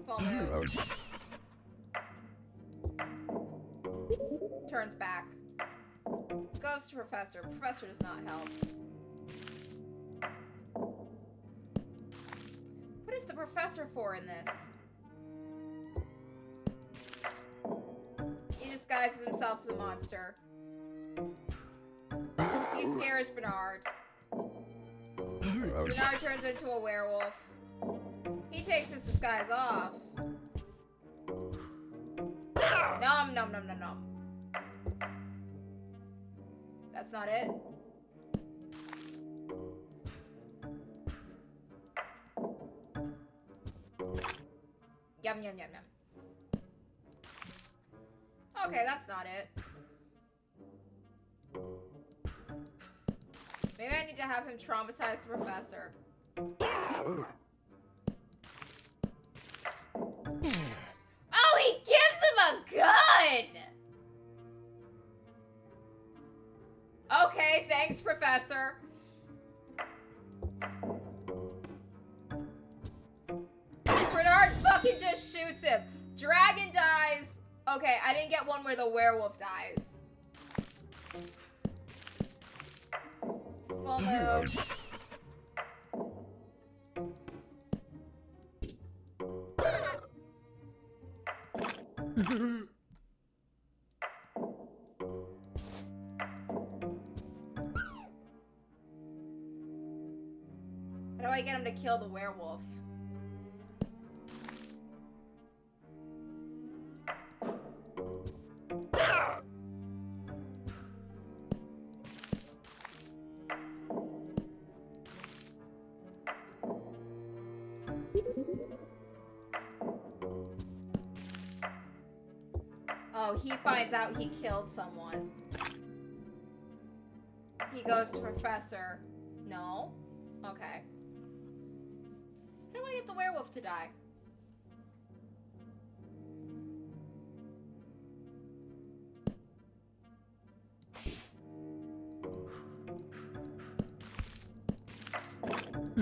Full moon. Turns back. Goes to Professor. Professor does not help. What is the Professor for in this? He disguises himself as a monster. He scares Bernard. Bernard turns into a werewolf. He takes his disguise off. Nom nom nom nom nom. That's not it. Yum yum yum yum. Okay, that's not it. Maybe I need to have him traumatize the professor. Oh, he gives him a gun! Okay, thanks, Professor. Bernard fucking just shoots him. Dragon dies. Okay, I didn't get one where the werewolf dies. Full moon. How do I get him to kill the werewolf? Oh, he finds out he killed someone. He goes to Professor. No? Okay. How do I get the werewolf to die?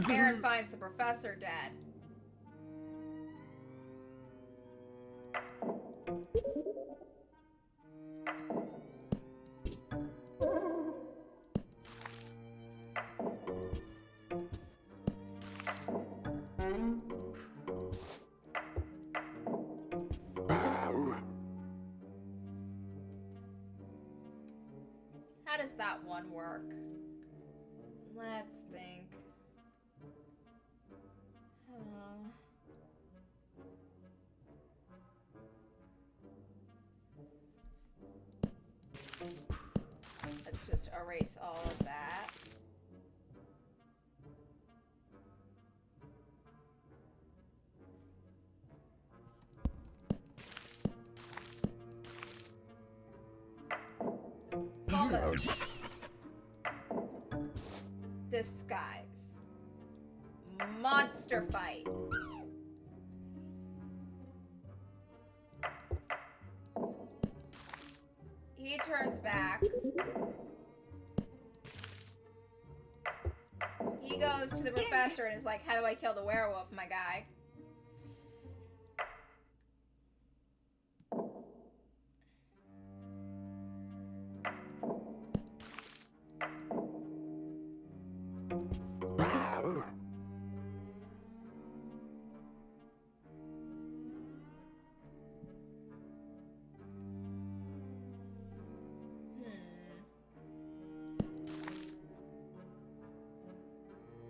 Aaron finds the professor dead. How does that one work? Let's think. Let's just erase all of that. Almost. Disguise. Monster fight. He turns back. He goes to the professor and is like, how do I kill the werewolf, my guy?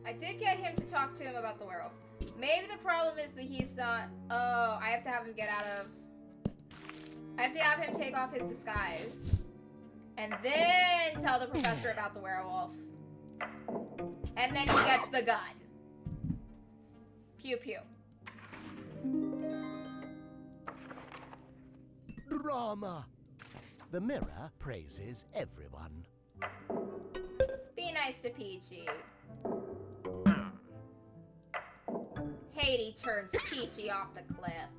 I did get him to talk to him about the werewolf. Maybe the problem is that he's not... Oh, I have to have him get out of... I have to have him take off his disguise. And then tell the professor about the werewolf. And then he gets the gun. Pew pew. Drama. The mirror praises everyone. Be nice to Peachy. Haiti turns Peachy off the cliff.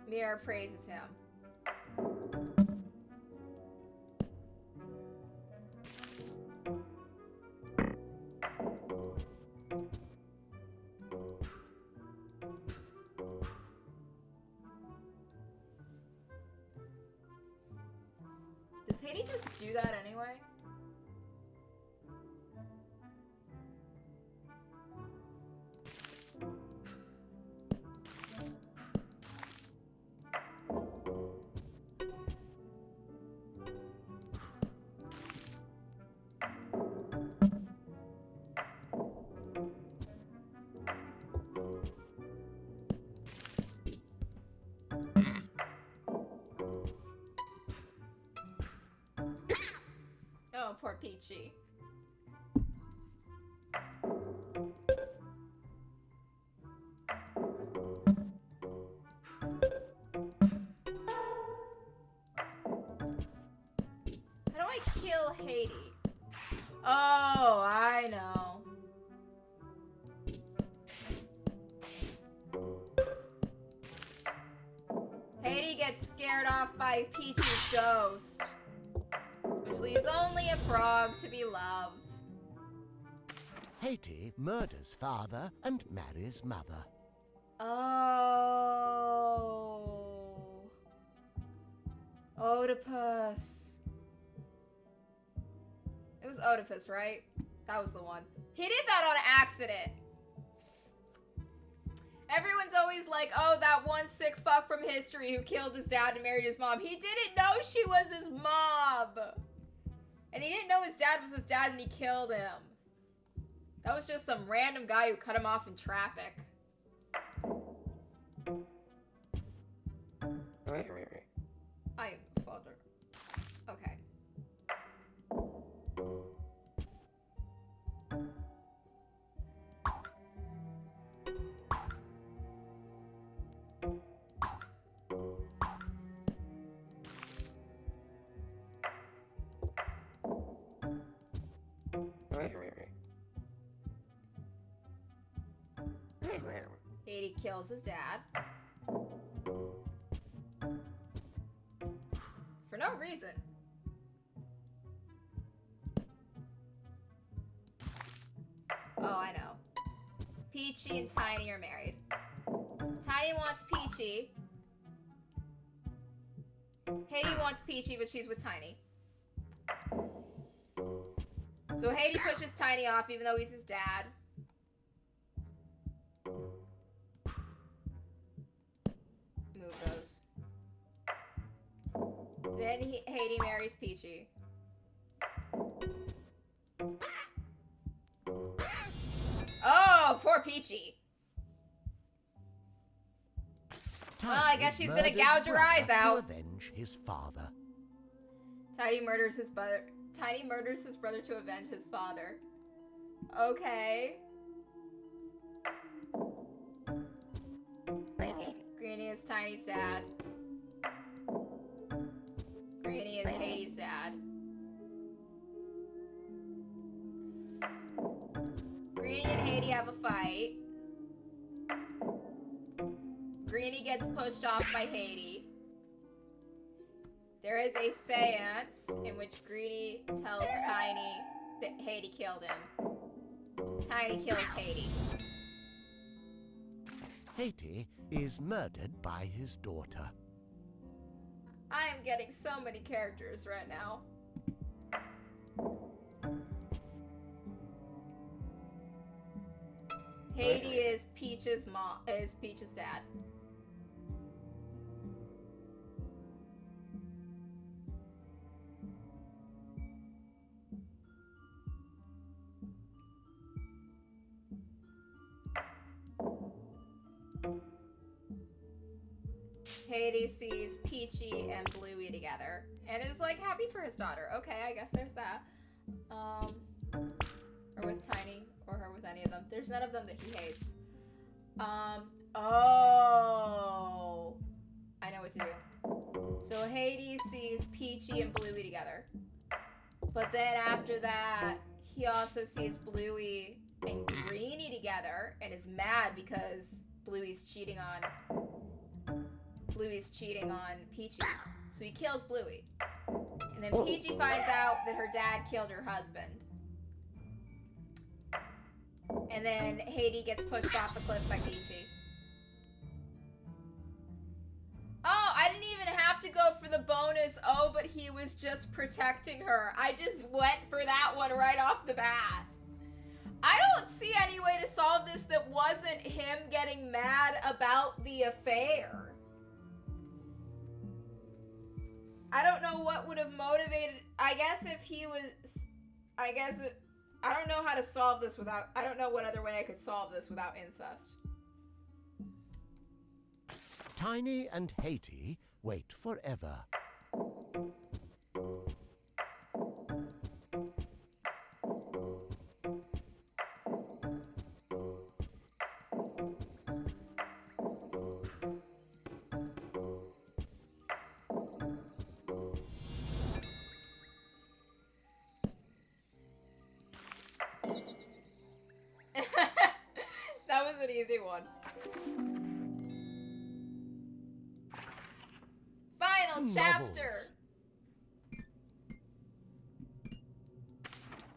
Mirror praises him. Does Haiti just do that anyway? Peachy. How do I kill Haiti? Oh, I know. Haiti gets scared off by Peachy's ghost, which leaves only a frog to be loved. Haiti murders father and marries mother. Oh. Oedipus. It was Oedipus, right? That was the one. He did that on accident. Everyone's always like, oh, that one sick fuck from history who killed his dad and married his mom. He didn't know she was his mom. And he didn't know his dad was his dad when he killed him. That was just some random guy who cut him off in traffic. I am father. Okay. Haiti kills his dad. For no reason. Oh, I know. Peachy and Tiny are married. Tiny wants Peachy. Haiti wants Peachy, but she's with Tiny. So Haiti pushes Tiny off, even though he's his dad. Move those. Then Haiti marries Peachy. Oh, poor Peachy. Well, I guess she's gonna gouge her eyes out. To avenge his father. Tiny murders his brother. Tiny murders his brother to avenge his father. Okay. Greenie is Tiny's dad. Greenie is Hades' dad. Greenie and Haiti have a fight. Greenie gets pushed off by Haiti. There is a seance in which Greenie tells Tiny that Haiti killed him. Tiny kills Haiti. Haiti is murdered by his daughter. I am getting so many characters right now. Haiti is Peach's mom, is Peach's dad. Haiti sees Peachy and Bluey together and is like happy for his daughter. Okay, I guess there's that. Or with Tiny, or her with any of them. There's none of them that he hates. Oh. I know what to do. So Haiti sees Peachy and Bluey together. But then after that, he also sees Bluey and Greenie together and is mad because Bluey's cheating on Peachy. So he kills Bluey. And then Peachy finds out that her dad killed her husband. And then Haiti gets pushed off the cliff by Peachy. Oh, I didn't even have to go for the bonus. Oh, but he was just protecting her. I just went for that one right off the bat. I don't see any way to solve this that wasn't him getting mad about the affair. I don't know what would have motivated. I guess if he was, I don't know how to solve this without, I don't know what other way I could solve this without incest. Tiny and Haiti wait forever. chapter. novels.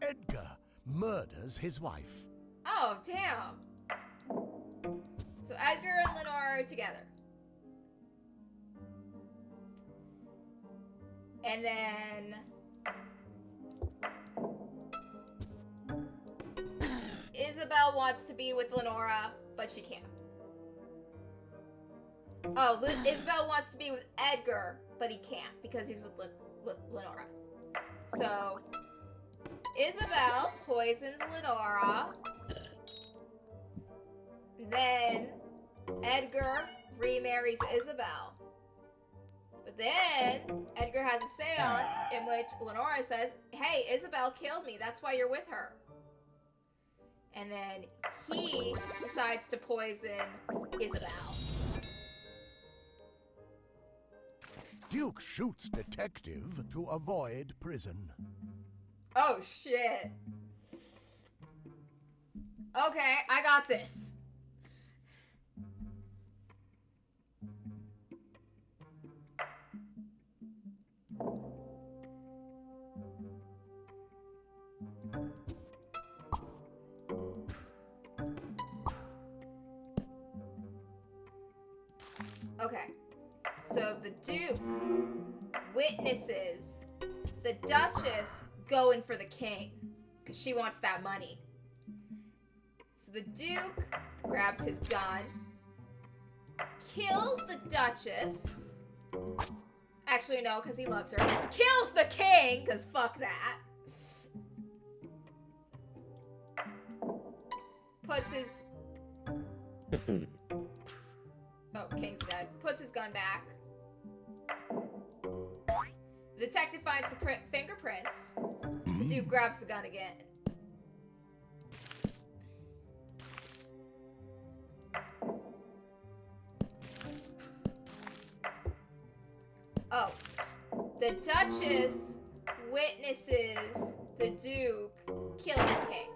Edgar murders his wife. Oh, damn. So Edgar and Lenora are together. And then Isabel wants to be with Lenora, but she can't. Oh, Isabel wants to be with Edgar, but he can't because he's with Lenora. So Isabel poisons Lenora. Then Edgar remarries Isabel. But then Edgar has a seance in which Lenora says, hey, Isabel killed me. That's why you're with her. And then he decides to poison Isabel. Duke shoots detective to avoid prison. Oh, shit. Okay, I got this. Okay, so the Duke witnesses the Duchess going for the king because she wants that money. So the Duke grabs his gun, kills the Duchess. Actually, no, because he loves her. Kills the king, because fuck that. Puts his... Oh, king's dead. Puts his gun back. The detective finds the fingerprints. The Duke grabs the gun again. Oh. The Duchess witnesses the Duke killing the king.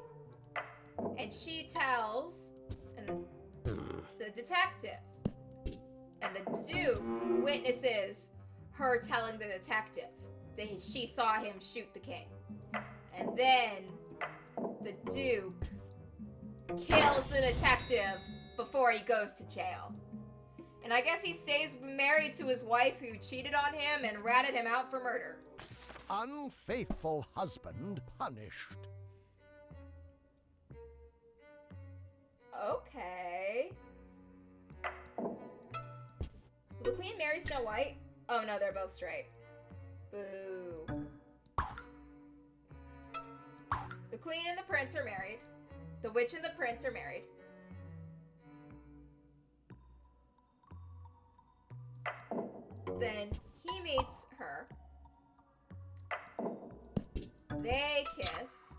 And she tells the detective. And the Duke witnesses her telling the detective that she saw him shoot the king. And then the Duke kills the detective before he goes to jail. And I guess he stays married to his wife who cheated on him and ratted him out for murder. Unfaithful husband punished. Okay. Will the queen marry Snow White? Oh no, they're both straight. Boo. The queen and the prince are married. The witch and the prince are married. Then he meets her. They kiss.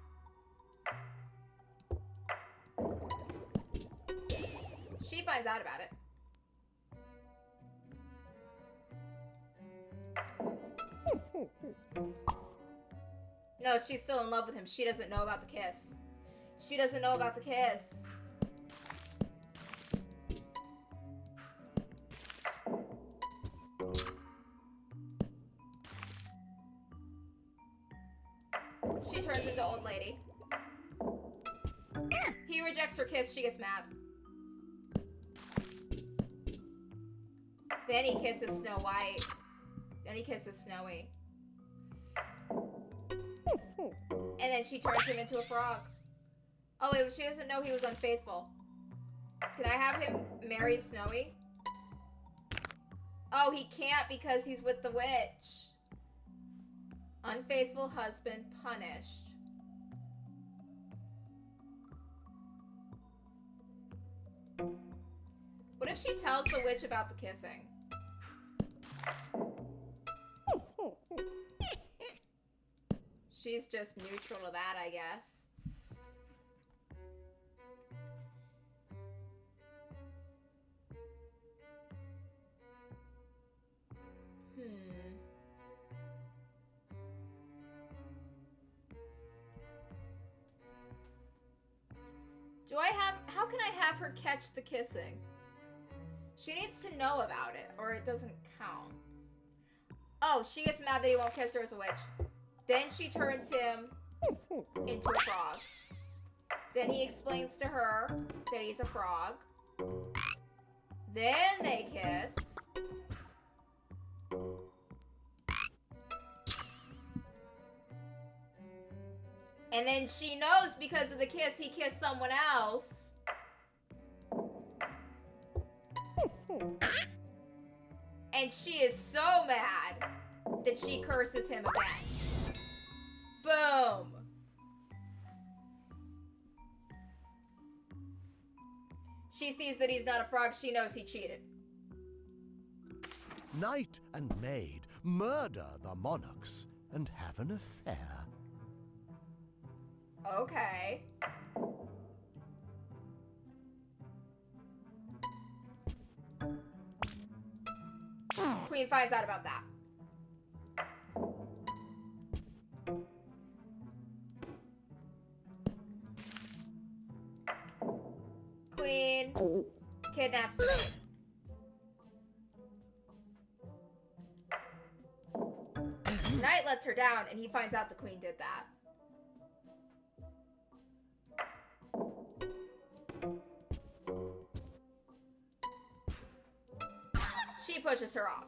She finds out about it. No, she's still in love with him. She doesn't know about the kiss. She doesn't know about the kiss. She turns into old lady. He rejects her kiss. She gets mad. Then he kisses Snow White. Then he kisses Snowy. And then she turns him into a frog. Oh wait, but she doesn't know he was unfaithful. Can I have him marry Snowy? Oh, he can't because he's with the witch. Unfaithful husband punished. What if she tells the witch about the kissing? She's just neutral to that, I guess. How can I have her catch the kissing? She needs to know about it, or it doesn't count. Oh, she gets mad that he won't kiss her as a witch. Then she turns him into a frog. Then he explains to her that he's a frog. Then they kiss. And then she knows because of the kiss he kissed someone else. And she is so mad that she curses him again. Boom. She sees that he's not a frog. She knows he cheated. Knight and maid murder the monarchs and have an affair. Okay. Queen finds out about that. Queen kidnaps the maid. Knight lets her down, and he finds out the queen did that. She pushes her off.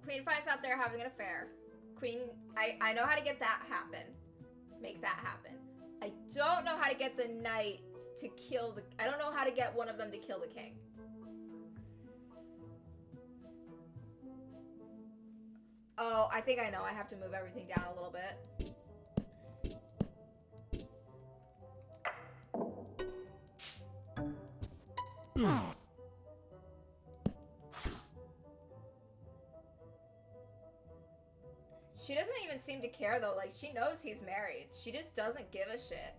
Queen finds out they're having an affair. Queen, I know how to get that happen. Make that happen. I don't know how to get the knight to kill the... I don't know how to get one of them to kill the king. Oh, I think I know. I have to move everything down a little bit. She doesn't even seem to care, though. Like, she knows he's married. She just doesn't give a shit.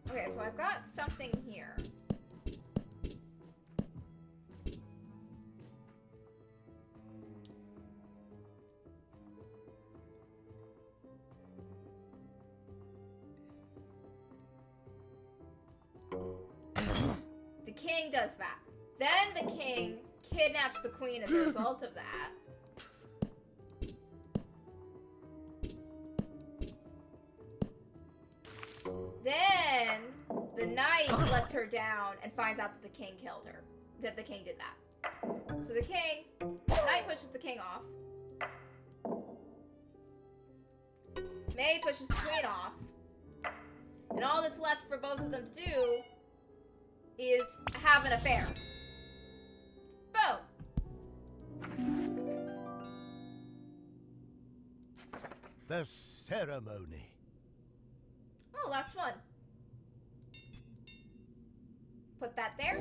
Okay, so I've got something here. The king does that. Then the king kidnaps the queen as a result of that. Then the knight lets her down and finds out that the king killed her. That the king did that. So the knight pushes the king off. May pushes the queen off. And all that's left for both of them to do is have an affair. Boom. The ceremony. Oh, that's fun. Put that there.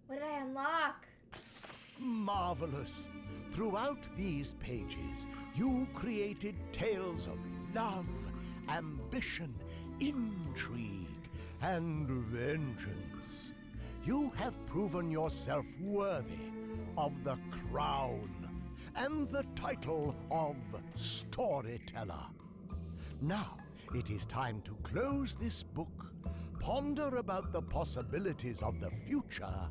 What did I unlock? Marvelous. Throughout these pages, you created tales of love, ambition, intrigue, and vengeance. You have proven yourself worthy of the crown, and the title of Storyteller. Now, it is time to close this book, ponder about the possibilities of the future,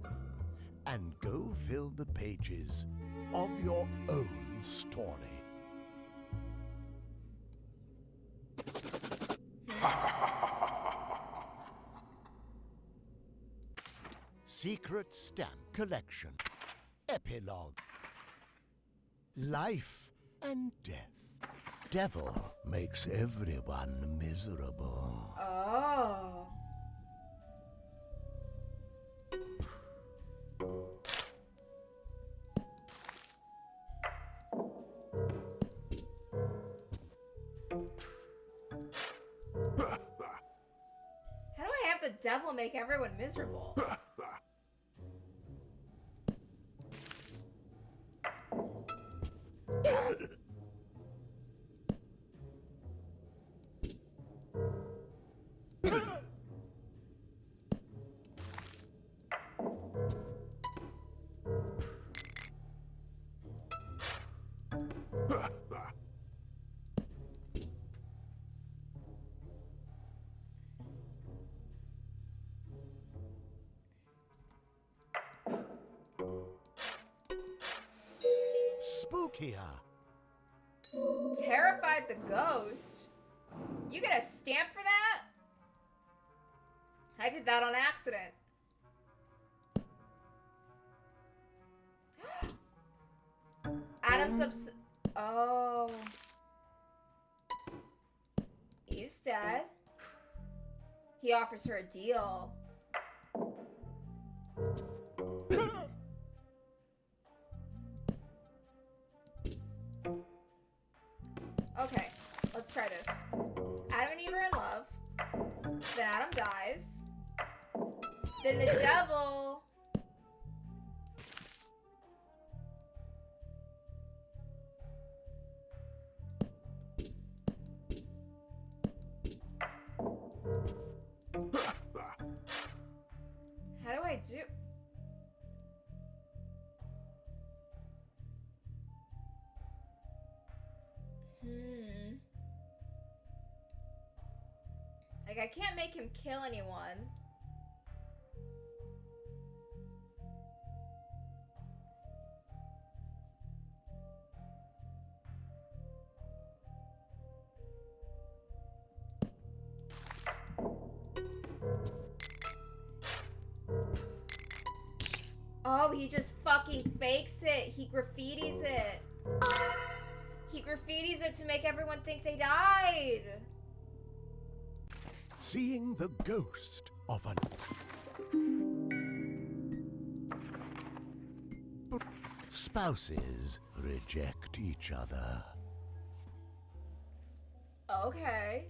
and go fill the pages of your own story. Secret Stamp Collection. Epilogue. Life and death. Devil makes everyone miserable. Oh. How do I have the devil make everyone miserable? Spookier. Terrified the ghost? You get a stamp for that? I did that on accident. Adam's Oh. Eve's dead. He offers her a deal. Okay, let's try this. Adam and Eve are in love. Then Adam dies. Then the devil... How do I do... Like, I can't make him kill anyone. Oh, he just fucking fakes it. He graffitis it. He graffitis it to make everyone think they died. Seeing the ghost of an... Spouses reject each other. Okay.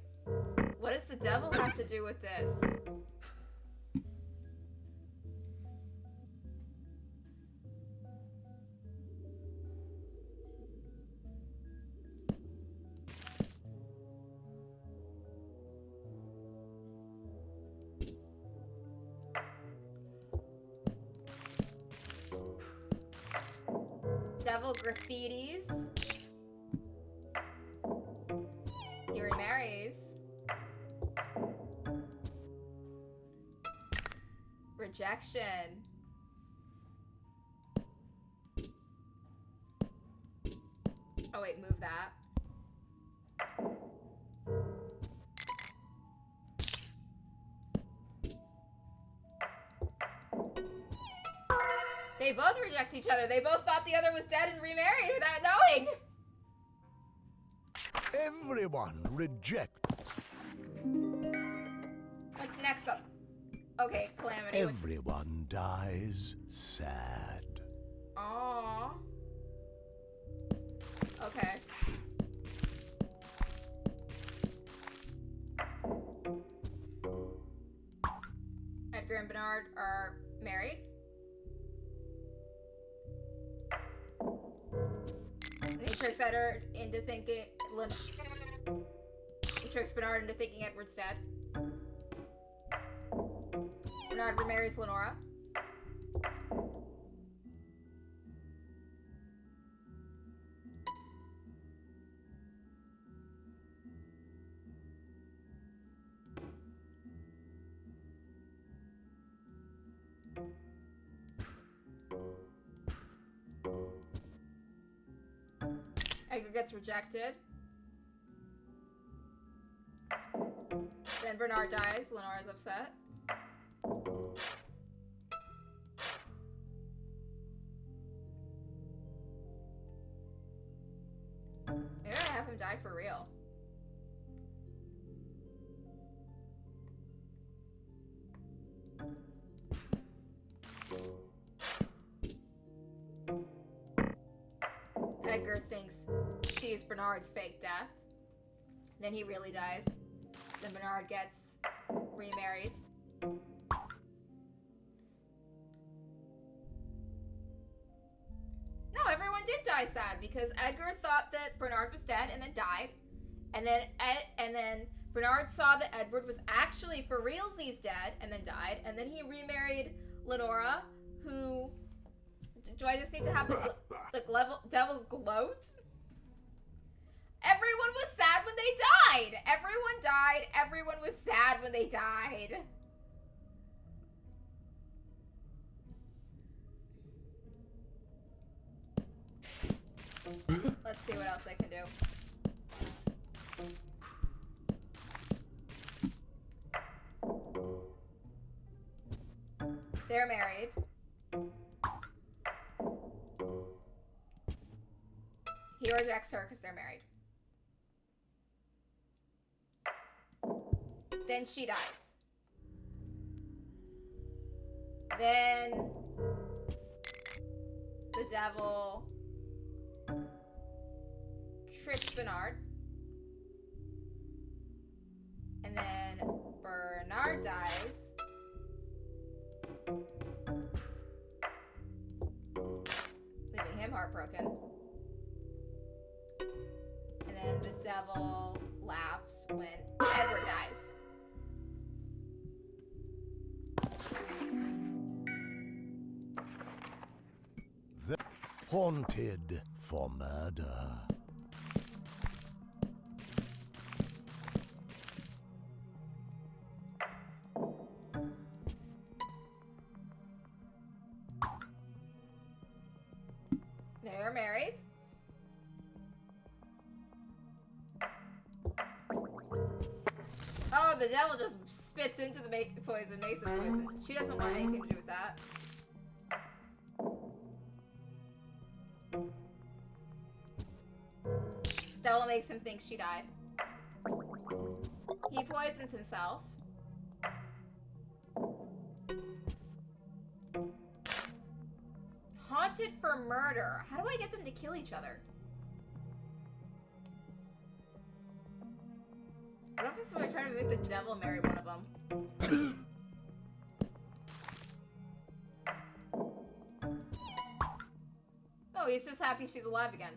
What does the devil have to do with this? Devil graffitis. He remarries. Rejection. Oh wait, move that. They both reject each other. They both thought the other was dead and remarried without knowing. Everyone reject. What's next up? Okay, Calamity. Everyone dies sad. Aww. Okay. Edgar and Bernard are married. And he tricks Edward into thinking... He tricks Bernard into thinking Edward's dead. Bernard remarries Lenora. Edgar gets rejected. Then Bernard dies. Lenora's upset. Maybe I have him die for real. Edgar thinks she's Bernard's fake death. Then he really dies. Then Bernard gets remarried. No, everyone did die sad because Edgar thought that Bernard was dead and then died. And then Bernard saw that Edward was actually for realsies dead and then died. And then he remarried Lenora, who... Do I just need to have the devil gloat? Everyone was sad when they died. Everyone died. Everyone was sad when they died. Let's see what else I can do. They're married. He rejects her because they're married. Then she dies. Then the devil tricks Bernard. And then Bernard dies. Leaving him heartbroken. And then the devil laughs when Edward dies. The haunted for murder. They're married. Oh, the devil just spits into the poison, makes it poison. She doesn't want anything to do with that. Devil makes him think she died. He poisons himself. Haunted for murder. How do I get them to kill each other? What if I try to make the devil marry one of them? Oh, he's just happy she's alive again.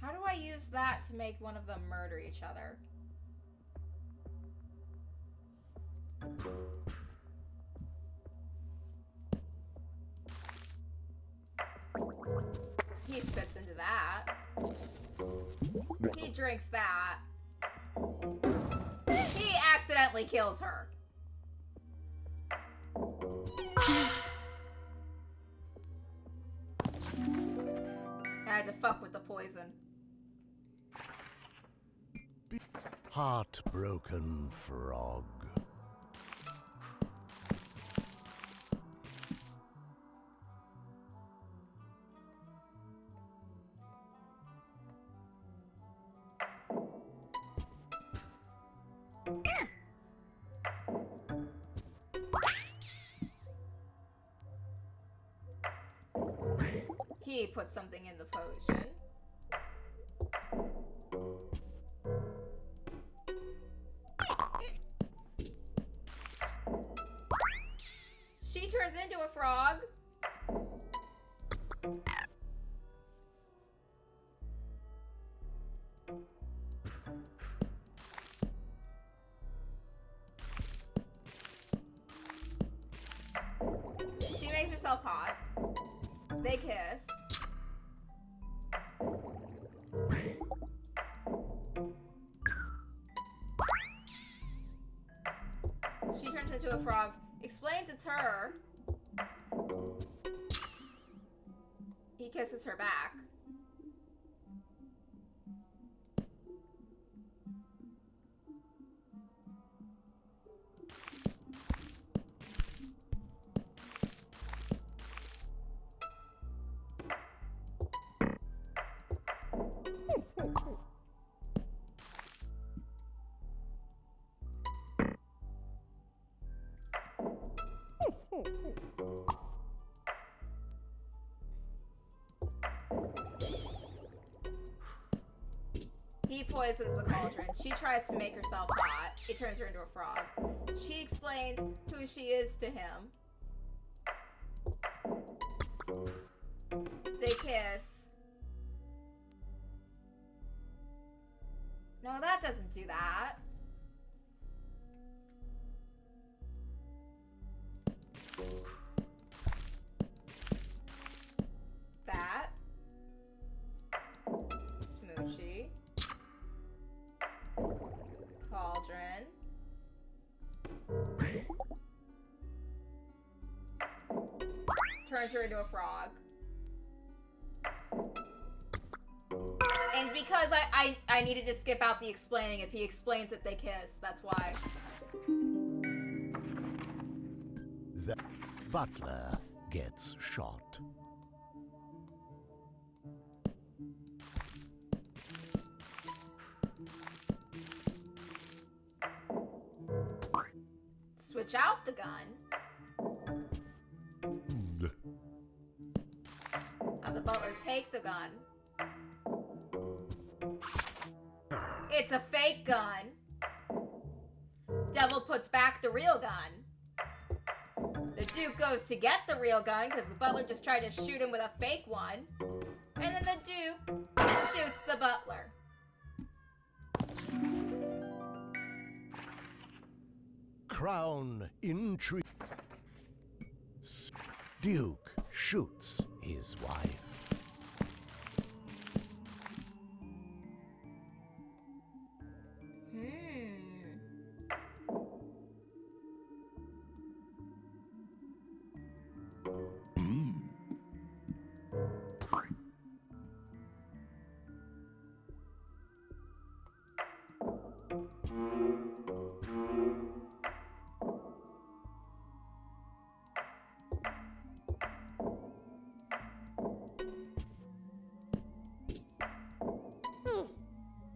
How do I use that to make one of them murder each other? He spits into that. He drinks that. He accidentally kills her. I had to fuck with the poison. Heartbroken frog. He put something in the potion. She turns into a frog. She makes herself hot. They kiss. She turns into a frog. Explains it's her. He kisses her back. He poisons the cauldron. She tries to make herself hot. It turns her into a frog. She explains who she is to him. They kiss. No, that doesn't do that. That. Smoochy. Cauldron. Turns her into a frog. And because I needed to skip out the explaining, if he explains it, they kiss. That's why. The butler gets shot. Switch out the gun. Have the butler take the gun. It's a fake gun. Devil puts back the real gun. The Duke goes to get the real gun because the butler just tried to shoot him with a fake one. And then the Duke shoots the butler. Crown intrigue. Duke shoots his wife.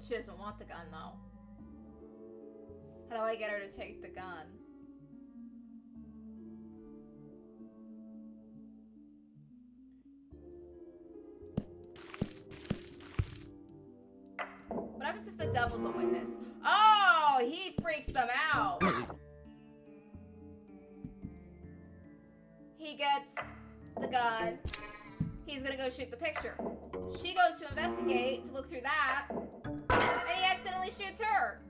She doesn't want the gun, though. How do I get her to take the gun? What happens if the devil's a witness? Oh, he freaks them out. He gets the gun. He's gonna go shoot the picture. She goes to investigate, to look through that, and he accidentally shoots her.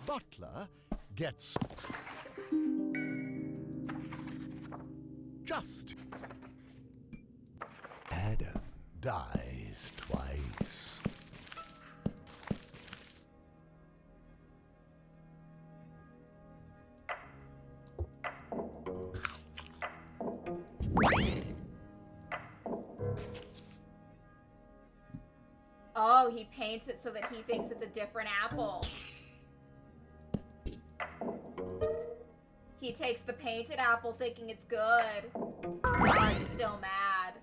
Butler gets just. Adam dies twice. Oh, he paints it so that he thinks it's a different apple. He takes the painted apple thinking it's good. God's still mad.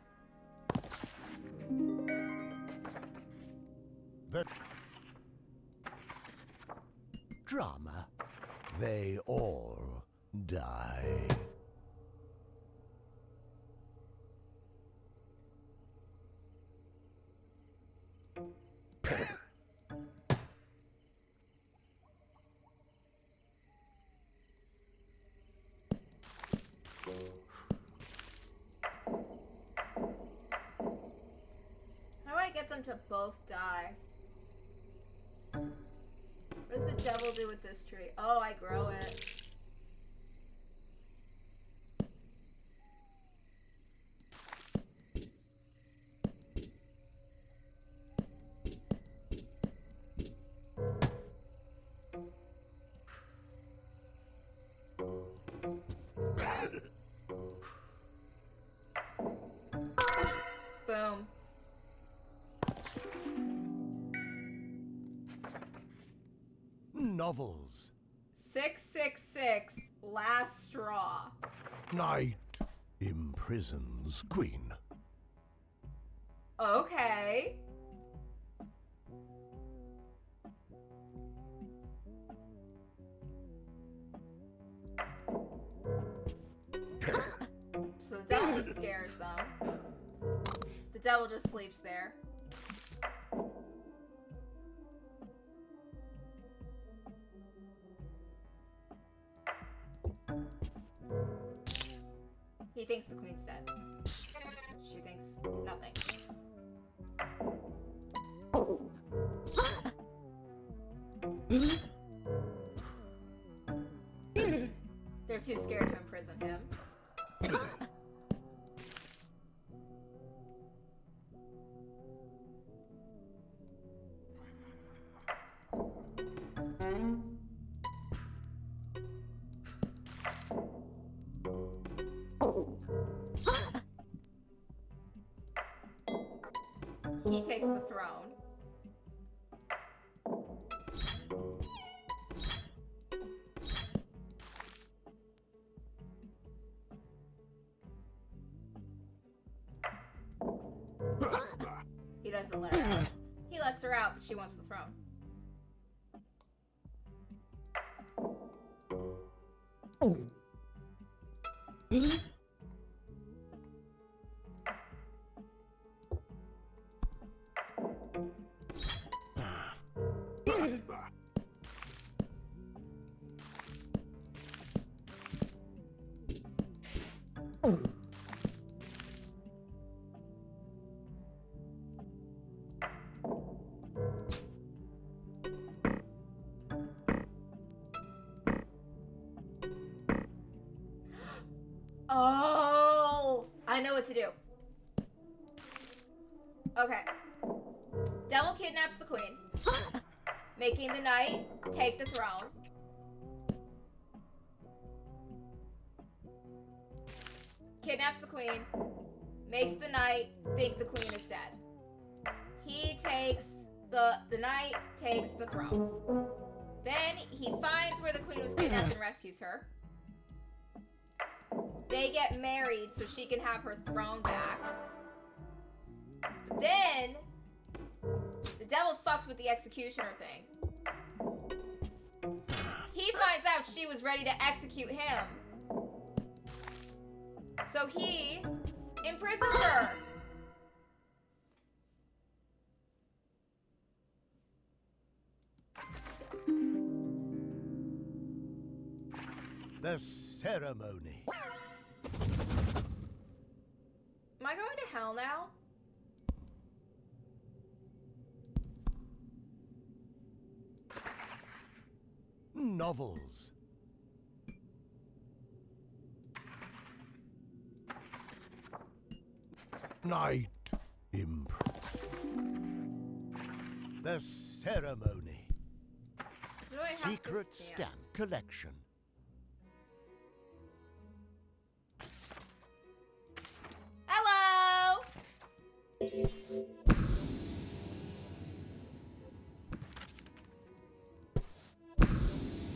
The drama. They all die. How do I get them to both die? What does the devil do with this tree? Oh, I grow it. Novels. 666, last straw. Knight imprisons queen. Okay. So the devil just scares them. The devil just sleeps there. He thinks the queen's dead. She thinks nothing. They're too scared to imprison him. He takes the throne. He doesn't let her out. He lets her out, but she wants the throne. Oh, I know what to do. Okay. Devil kidnaps the queen, making the knight take the throne. Kidnaps the queen, makes the knight think the queen is dead. He takes the knight takes the throne. Then he finds where the queen was kidnapped and rescues her. They get married so she can have her throne back. But then the devil fucks with the executioner thing. He finds out she was ready to execute him. So he imprisons her. The ceremony. Am I going to hell now? Novels. Knight The ceremony. Do I have Secret the stamp stamps? collection. Hello!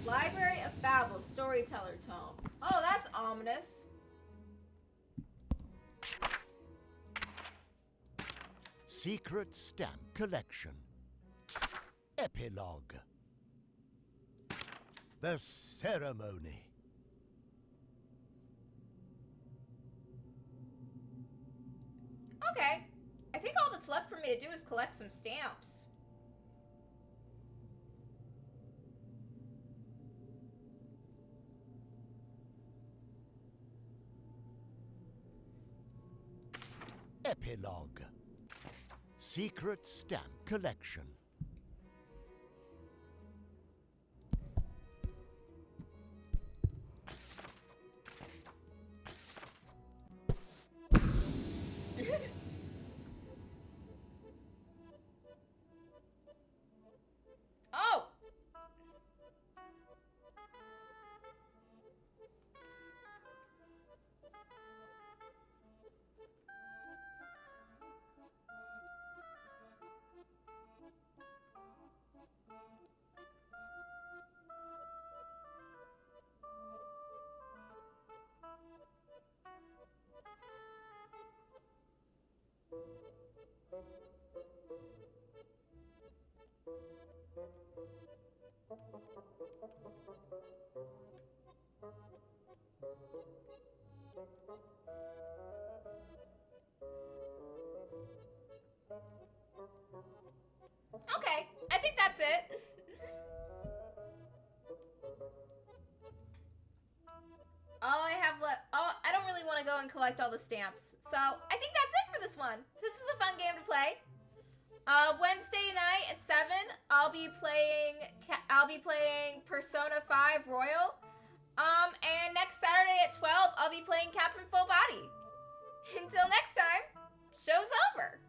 Library of Babel Storyteller Tome. Oh, that's ominous. Secret stamp collection. Epilogue. The ceremony. Okay. I think all that's left for me to do is collect some stamps. Epilogue. Secret stamp collection. Oh! Okay, I think that's it. All I have left. Oh, I don't really want to go and collect all the stamps, so I think that's it for this one. This was a fun game to play. Wednesday night at 7, I'll be playing Persona 5 Royal. And next Saturday at 12, I'll be playing Catherine Full Body. Until next time, show's over.